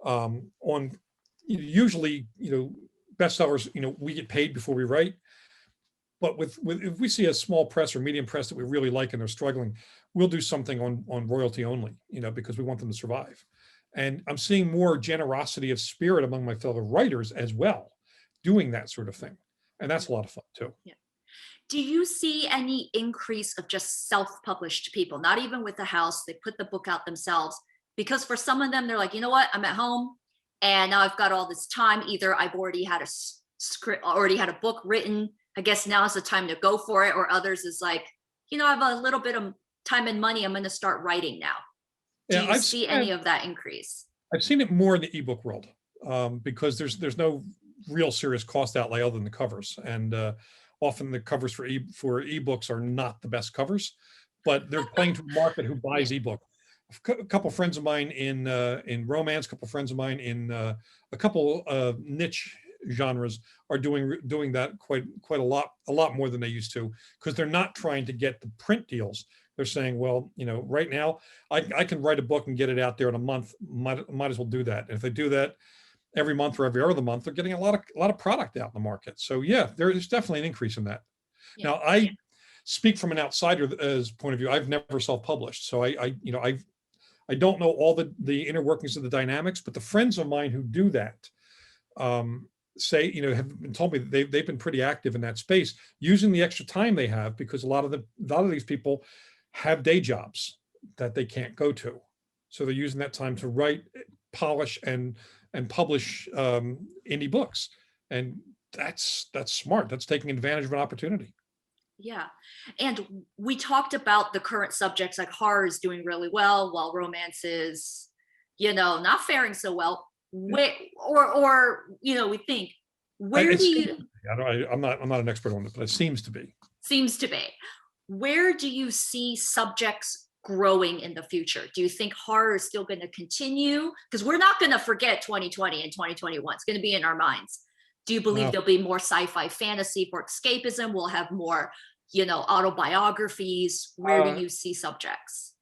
on, usually, you know, bestsellers. You know, we get paid before we write. But with if we see a small press or medium press that we really like and they're struggling, we'll do something on royalty only, you know, because we want them to survive. And I'm seeing more generosity of spirit among my fellow writers as well, doing that sort of thing. And that's a lot of fun too. Yeah. Do you see any increase of just self-published people, not even with the house, they put the book out themselves? Because for some of them, they're like, you know what, I'm at home and now I've got all this time. Either I've already had a script, already had a book written, I guess now is the time to go for it. Or others is like, you know, I have a little bit of time and money, I'm going to start writing now. Do Yeah, you see any of that increase? I've seen it more in the ebook world, because there's no real serious cost outlay other than the covers, and often the covers for ebooks are not the best covers, but they're playing to a market who buys ebook. A couple friends of mine in romance, a couple friends of mine in a couple niche genres are doing that quite a lot more than they used to, because they're not trying to get the print deals. They're saying, well, you know, right now I can write a book and get it out there in a month. Might as well do that. And if they do that every month or every other month, they're getting a lot of product out in the market. So yeah, there's definitely an increase in that. Yeah. Now I speak from an outsider's point of view. I've never self-published, so I don't know all the inner workings of the dynamics, but the friends of mine who do that say, you know, have been told me that they've been pretty active in that space, using the extra time they have, because a lot of these people have day jobs that they can't go to. So they're using that time to write, polish, and publish indie books. And that's smart. That's taking advantage of an opportunity. Yeah. And we talked about the current subjects, like horror is doing really well, while romance is, you know, not faring so well. Or you know, we think, where do you? I'm not an expert on it, but it seems to be. Seems to be. Where do you see subjects growing in the future? Do you think horror is still going to continue? Because we're not going to forget 2020 and 2021. It's going to be in our minds. Do you believe there'll be more sci-fi fantasy for escapism? We'll have more, you know, autobiographies. Where do you see subjects?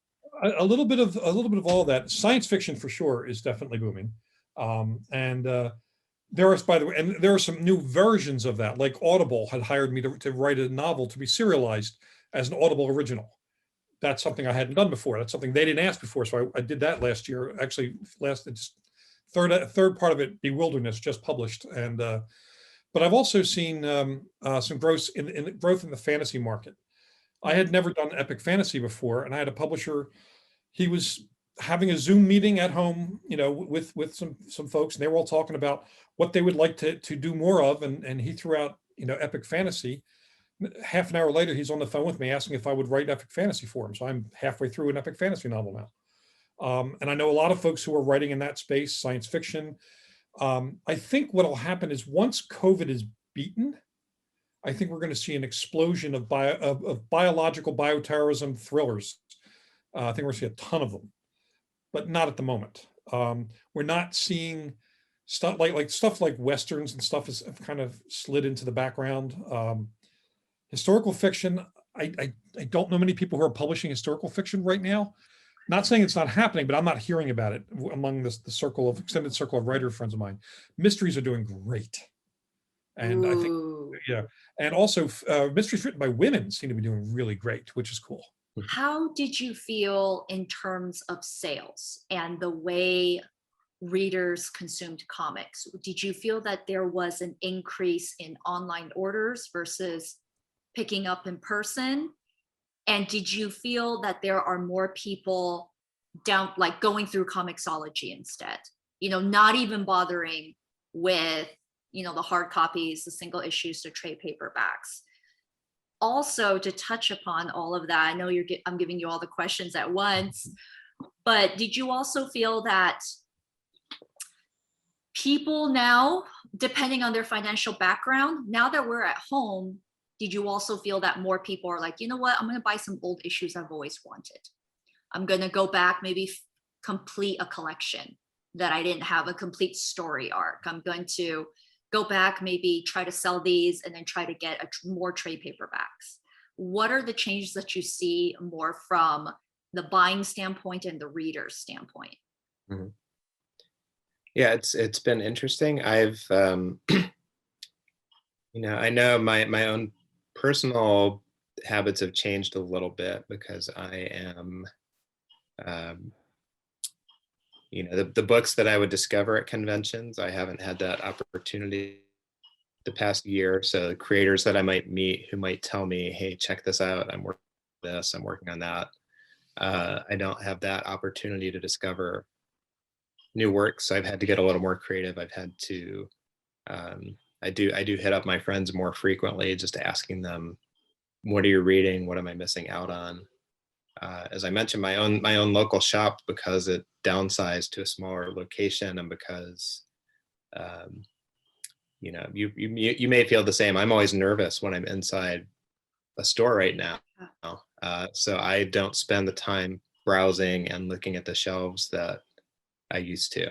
A little bit of all that. Science fiction for sure is definitely booming. There is, by the way, and there are some new versions of that. Like Audible had hired me to write a novel to be serialized as an Audible original. That's something I hadn't done before. That's something they didn't ask before. So I did that last year. Actually, third part of it, Bewilderness, just published. And but I've also seen some growth in the fantasy market. I had never done epic fantasy before, and I had a publisher. He was having a Zoom meeting at home, you know, with some folks, and they were all talking about what they would like to do more of, and he threw out, you know, epic fantasy. Half an hour later, he's on the phone with me asking if I would write epic fantasy for him. So I'm halfway through an epic fantasy novel now. And I know a lot of folks who are writing in that space, science fiction. I think what will happen is once COVID is beaten, I think we're going to see an explosion of biological bioterrorism thrillers. I think we're going to see a ton of them, but not at the moment. We're not seeing stuff like Westerns and stuff has kind of slid into the background. Historical fiction, I don't know many people who are publishing historical fiction right now. Not saying it's not happening, but I'm not hearing about it among the extended circle of writer friends of mine. Mysteries are doing great. And I think, yeah. And also mysteries written by women seem to be doing really great, which is cool. How did you feel in terms of sales and the way readers consumed comics? Did you feel that there was an increase in online orders versus picking up in person? And did you feel that there are more people going through Comixology instead? You know, not even bothering with, you know, the hard copies, the single issues, the trade paperbacks. Also, to touch upon all of that, I know I'm giving you all the questions at once, but did you also feel that people now, depending on their financial background, now that we're at home, did you also feel that more people are like, you know what, I'm going to buy some old issues I've always wanted. I'm going to go back, maybe complete a collection that I didn't have, a complete story arc. I'm going to go back, maybe try to sell these and then try to get more trade paperbacks. What are the changes that you see more from the buying standpoint and the reader's standpoint? Mm-hmm. Yeah, it's been interesting. I've, you know, I know my own personal habits have changed a little bit because I am you know, the books that I would discover at conventions, I haven't had that opportunity the past year. So the creators that I might meet who might tell me, hey, check this out, I'm working on this, I'm working on that. I don't have that opportunity to discover new work. So I've had to get a little more creative. I've had to, I do hit up my friends more frequently, just asking them, what are you reading? What am I missing out on? As I mentioned, my own local shop, because it downsized to a smaller location, and because you know, you may feel the same. I'm always nervous when I'm inside a store right now. So I don't spend the time browsing and looking at the shelves that I used to.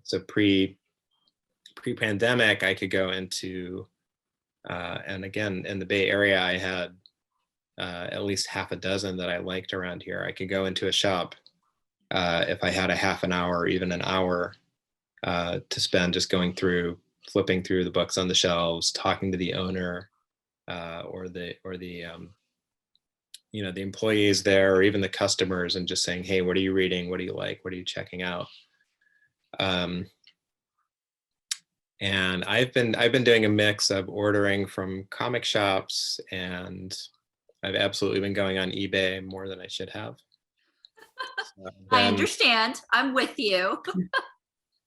So pre-pandemic, I could go into, and again, in the Bay Area, I had at least half a dozen that I liked around here. I could go into a shop if I had a half an hour or even an hour to spend just going through, flipping through the books on the shelves, talking to the owner or the you know, the employees there, or even the customers, and just saying, hey, what are you reading? What do you like? What are you checking out? And I've been doing a mix of ordering from comic shops, and I've absolutely been going on eBay more than I should have. So I understand. I'm with you.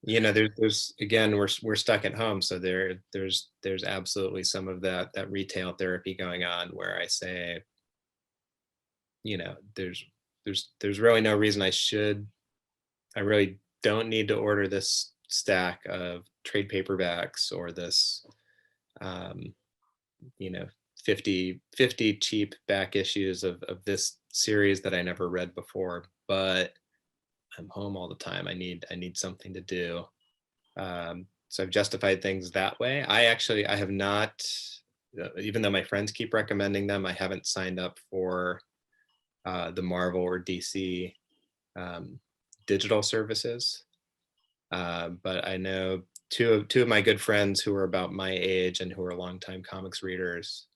You know, there's again, we're stuck at home, so there's absolutely some of that retail therapy going on, where I say, you know, there's really no reason I really don't need to order this stack of trade paperbacks, or this you know, 50 cheap back issues of this series that I never read before, but I'm home all the time. I need something to do. So I've justified things that way. I have not, even though my friends keep recommending them, I haven't signed up for the Marvel or DC digital services. But I know two of my good friends who are about my age and who are longtime comics readers,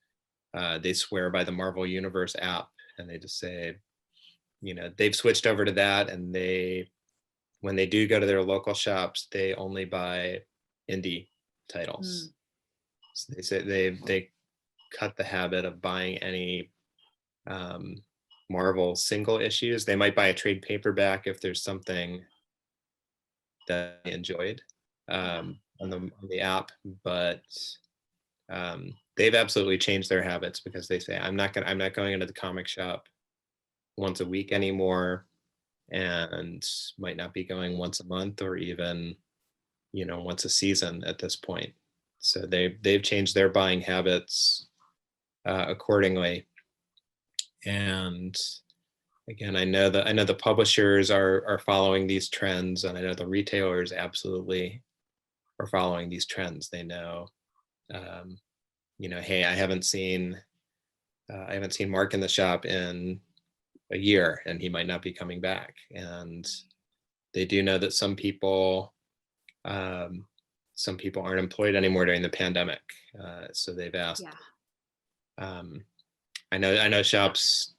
they swear by the Marvel Universe app, and they just say, you know, they've switched over to that, and when they do go to their local shops, they only buy indie titles. So they say they cut the habit of buying any Marvel single issues. They might buy a trade paperback if there's something that they enjoyed on the app, but they've absolutely changed their habits, because they say, I'm not going into the comic shop once a week anymore, and might not be going once a month, or even, you know, once a season at this point. So they've changed their buying habits accordingly. And again, I know the publishers are following these trends, and I know the retailers absolutely are following these trends. They know, you know, hey, I haven't seen Mark in the shop in a year, and he might not be coming back. And they do know that some people aren't employed anymore during the pandemic, so they've asked. I know shops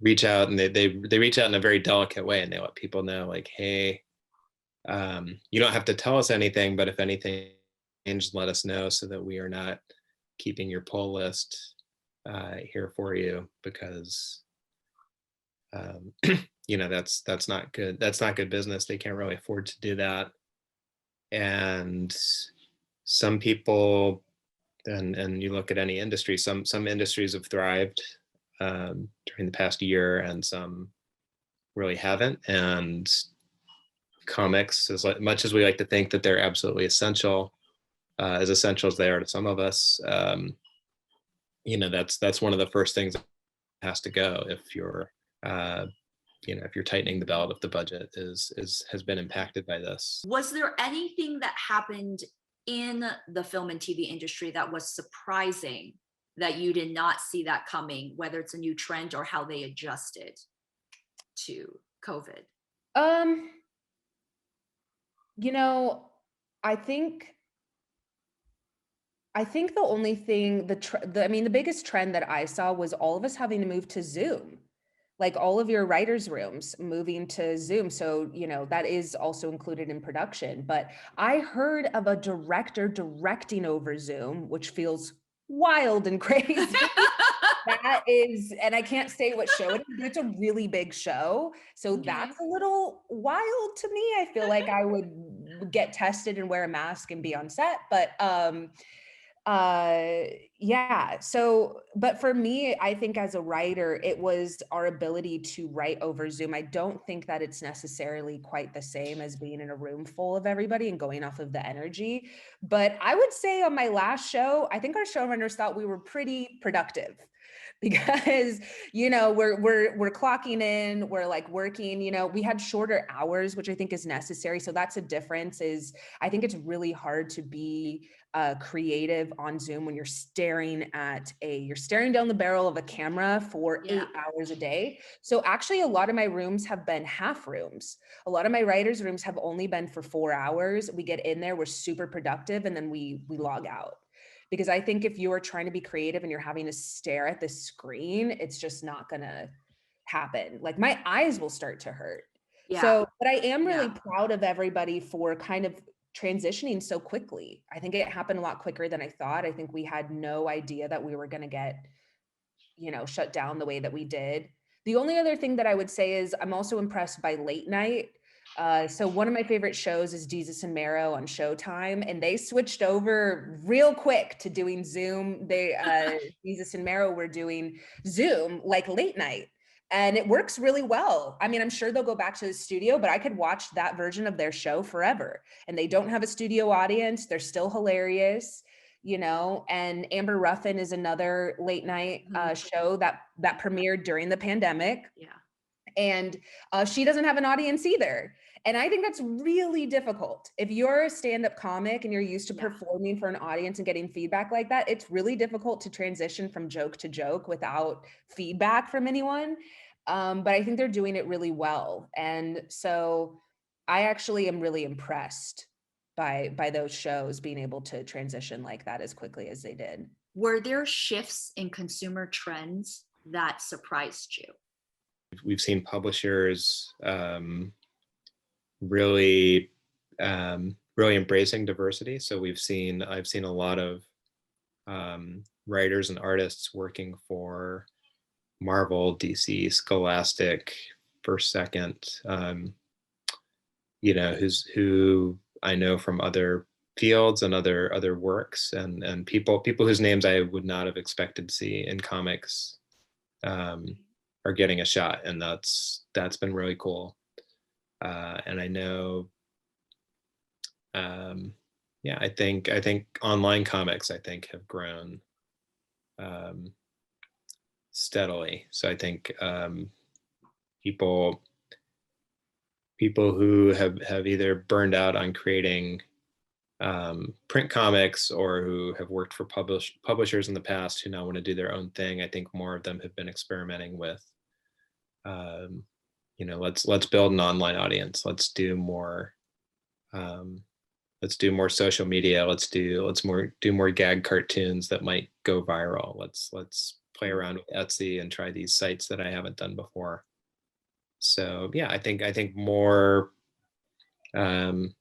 reach out, and they reach out in a very delicate way, and they let people know, like, hey, you don't have to tell us anything, but if anything changed, let us know, so that we are not keeping your pull list here for you, because you know, that's not good. That's not good business. They can't really afford to do that. And some people, and you look at any industry, some industries have thrived during the past year, and some really haven't. And comics, as much as we like to think that they're absolutely essential, as essential as they are to some of us, you know, that's one of the first things that has to go if you're you know, if you're tightening the belt, if the budget has been impacted by this. Was there anything that happened in the film and TV industry that was surprising, that you did not see that coming, whether it's a new trend or how they adjusted to COVID? You know, I think the only thing, the biggest trend that I saw was all of us having to move to Zoom. like all of your writers' rooms moving to Zoom. So, you know, that is also included in production. But I heard of a director directing over Zoom, which feels wild and crazy. That is, and I can't say what show it is, but it's a really big show. So Okay. that's a little wild to me. I feel like I would get tested and wear a mask and be on set. But yeah, so but for me, I think as a writer, it was our ability to write over Zoom. I don't think that it's necessarily quite the same as being in a room full of everybody and going off of the energy. But I would say on my last show, I think our showrunners thought we were pretty productive because, you know, we're clocking in, we're like working, you know, we had shorter hours, which I think is necessary. So that's a difference. Is I think it's really hard to be creative on Zoom when you're staring down the barrel of a camera for 8 hours a day. So actually a lot of my rooms have been half rooms. A lot of my writers' rooms have only been for 4 hours. We get in there, we're super productive, and then we log out. Because I think if you are trying to be creative and you're having to stare at the screen, it's just not gonna happen. Like my eyes will start to hurt. Yeah. So, but I am really proud of everybody for kind of transitioning so quickly. I think it happened a lot quicker than I thought. I think we had no idea that we were going to get, you know, shut down the way that we did. The only other thing that I would say is I'm also impressed by late night. So one of my favorite shows is Jesus and Marrow on Showtime, and they switched over real quick to doing Zoom. Jesus and Marrow were doing Zoom like late night. And it works really well. I mean, I'm sure they'll go back to the studio, but I could watch that version of their show forever. And they don't have a studio audience. They're still hilarious, you know. And Amber Ruffin is another late night show that premiered during the pandemic. Yeah. And she doesn't have an audience either. And I think that's really difficult. If you're a stand-up comic and you're used to performing for an audience and getting feedback like that, it's really difficult to transition from joke to joke without feedback from anyone. But I think they're doing it really well. And so I actually am really impressed by those shows being able to transition like that as quickly as they did. Were there shifts in consumer trends that surprised you? We've seen publishers really embracing diversity. So I've seen a lot of writers and artists working for Marvel, DC, Scholastic, First Second, you know, who I know from other fields and other works, and people whose names I would not have expected to see in comics are getting a shot, and that's been really cool. And I know, I think online comics have grown steadily. So I think people who have either burned out on creating print comics or who have worked for publishers in the past who now want to do their own thing. I think more of them have been experimenting with, you know, let's build an online audience. Let's do more social media. Let's do more gag cartoons that might go viral. Let's play around with Etsy and try these sites that I haven't done before. So yeah, I think more, you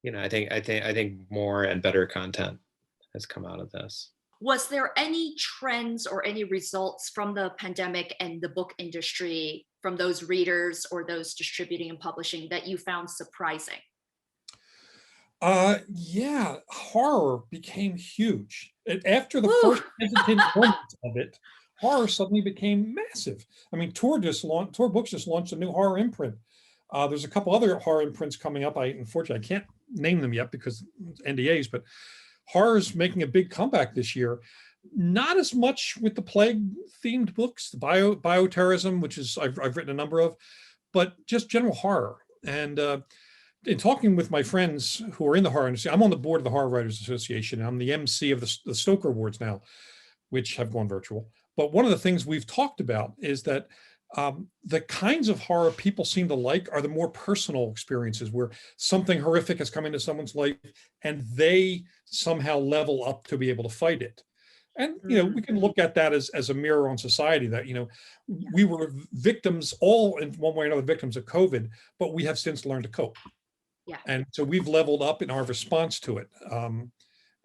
know, I think more and better content has come out of this. Was there any trends or any results from the pandemic and the book industry from those readers or those distributing and publishing that you found surprising? Yeah, horror became huge. After the first hesitant moments of it, horror suddenly became massive. I mean, Tor Books just launched a new horror imprint. There's a couple other horror imprints coming up. Unfortunately, I can't name them yet because NDAs, but horror's making a big comeback this year. Not as much with the plague-themed books, the bioterrorism, which is I've written a number of, but just general horror. And in talking with my friends who are in the horror industry, I'm on the board of the Horror Writers Association. I'm the MC of the Stoker Awards now, which have gone virtual. But one of the things we've talked about is that the kinds of horror people seem to like are the more personal experiences where something horrific has come into someone's life and they somehow level up to be able to fight it. And, you know, we can look at that as a mirror on society that, you know, Yeah. we were victims, all in one way or another, victims of COVID, but we have since learned to cope. Yeah. And so we've leveled up in our response to it.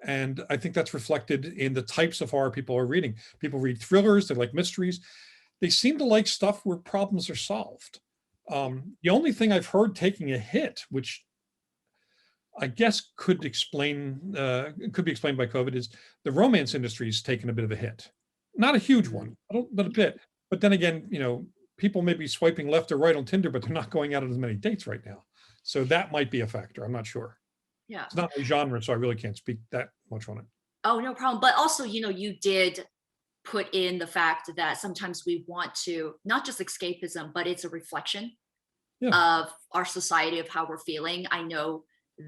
And I think that's reflected in the types of horror people are reading. People read thrillers, they like mysteries. They seem to like stuff where problems are solved. The only thing I've heard taking a hit, which I guess could be explained by COVID, is the romance industry's taken a bit of a hit. Not a huge one, but a bit. But then again, you know, people may be swiping left or right on Tinder, but they're not going out on as many dates right now. So that might be a factor. I'm not sure. Yeah. It's not my genre, so I really can't speak that much on it. Oh, no problem. But also, you know, you did put in the fact that sometimes we want to, not just escapism, but it's a reflection of our society, of how we're feeling. I know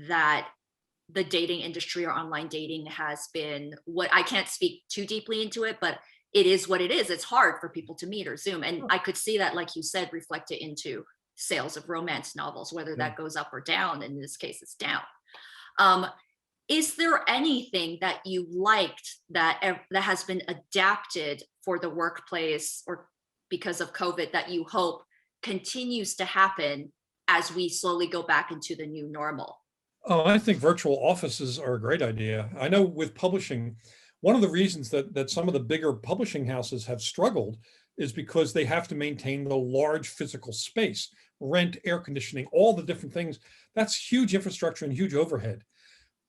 that the dating industry or online dating has been what, I can't speak too deeply into it, but it is what it is. It's hard for people to meet or Zoom. And I could see that, like you said, reflected into sales of romance novels, whether that goes up or down. In this case, it's down. Is there anything that you liked that has been adapted for the workplace or because of COVID that you hope continues to happen as we slowly go back into the new normal? Oh, I think virtual offices are a great idea. I know with publishing, one of the reasons that some of the bigger publishing houses have struggled is because they have to maintain the large physical space, rent, air conditioning, all the different things. That's huge infrastructure and huge overhead.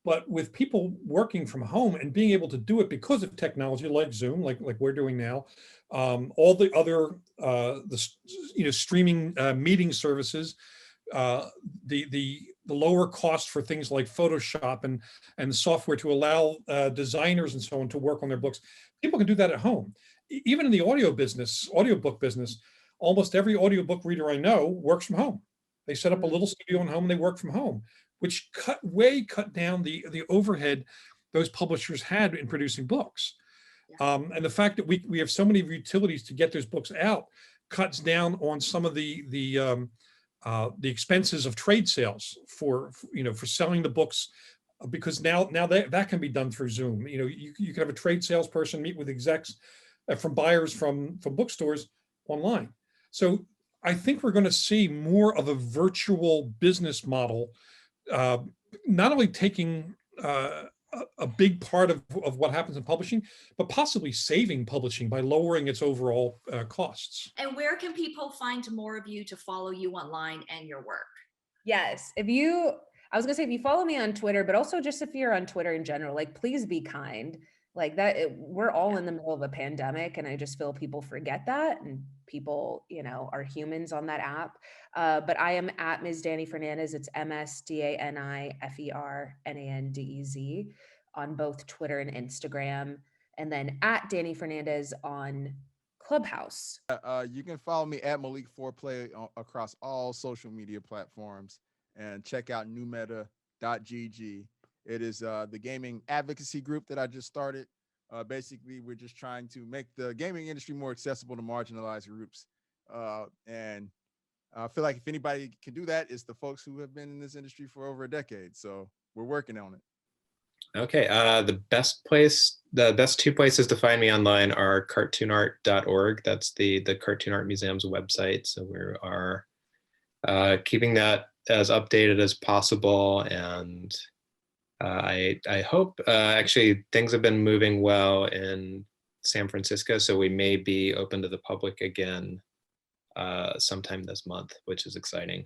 But with people working from home and being able to do it because of technology like Zoom, like we're doing now, all the other streaming meeting services, the lower cost for things like Photoshop and software to allow designers and so on to work on their books, people can do that at home. Even in the audiobook business, almost every audiobook reader I know works from home. They set up a little studio at home and they work from home, which cut down the overhead those publishers had in producing books. And the fact that we have so many utilities to get those books out cuts down on some of the expenses of trade sales for selling the books, because now that can be done through Zoom. You know, you can have a trade salesperson meet with execs from buyers from bookstores online. So I think we're going to see more of a virtual business model, not only taking a big part of what happens in publishing, but possibly saving publishing by lowering its overall costs. And where can people find more of you to follow you online and your work? Yes, I was gonna say, if you follow me on Twitter, but also just if you're on Twitter in general, like, please be kind. Like that, we're all in the middle of a pandemic, and I just feel people forget that, and people, are humans on that app. But I am at Ms. Danny Fernandez. It's MsDaniFernandez on both Twitter and Instagram, and then at Danny Fernandez on Clubhouse. You can follow me at Malik Foreplay across all social media platforms, and check out newmeta.gg. It is the gaming advocacy group that I just started. Basically, we're just trying to make the gaming industry more accessible to marginalized groups. And I feel like if anybody can do that, it's the folks who have been in this industry for over a decade. So we're working on it. Okay, the best two places to find me online are cartoonart.org. That's the Cartoon Art Museum's website. So we are keeping that as updated as possible, and I hope actually things have been moving well in San Francisco, so we may be open to the public again sometime this month, which is exciting.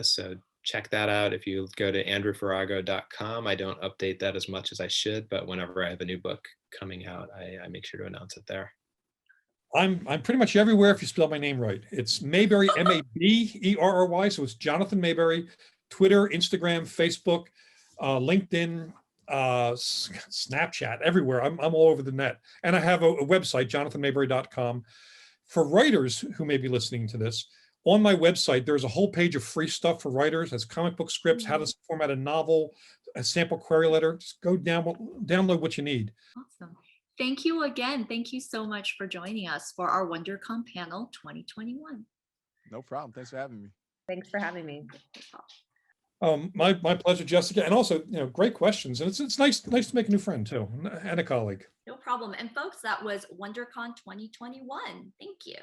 So check that out. If you go to andrewfarago.com, I don't update that as much as I should, but whenever I have a new book coming out, I make sure to announce it there. I'm pretty much everywhere if you spell my name right. It's Mayberry, Maberry, so it's Jonathan Mayberry. Twitter, Instagram, Facebook, LinkedIn, Snapchat, everywhere. I'm all over the net. And I have a website, jonathanmayberry.com. For writers who may be listening to this, on my website, there's a whole page of free stuff for writers. That's comic book scripts, how to format a novel, a sample query letter. Just go download what you need. Awesome. Thank you again. Thank you so much for joining us for our WonderCon panel 2021. No problem. Thanks for having me. Thanks for having me. My pleasure, Jessica, and also, great questions, and it's nice to make a new friend too, and a colleague. No problem. And folks, that was WonderCon 2021. Thank you.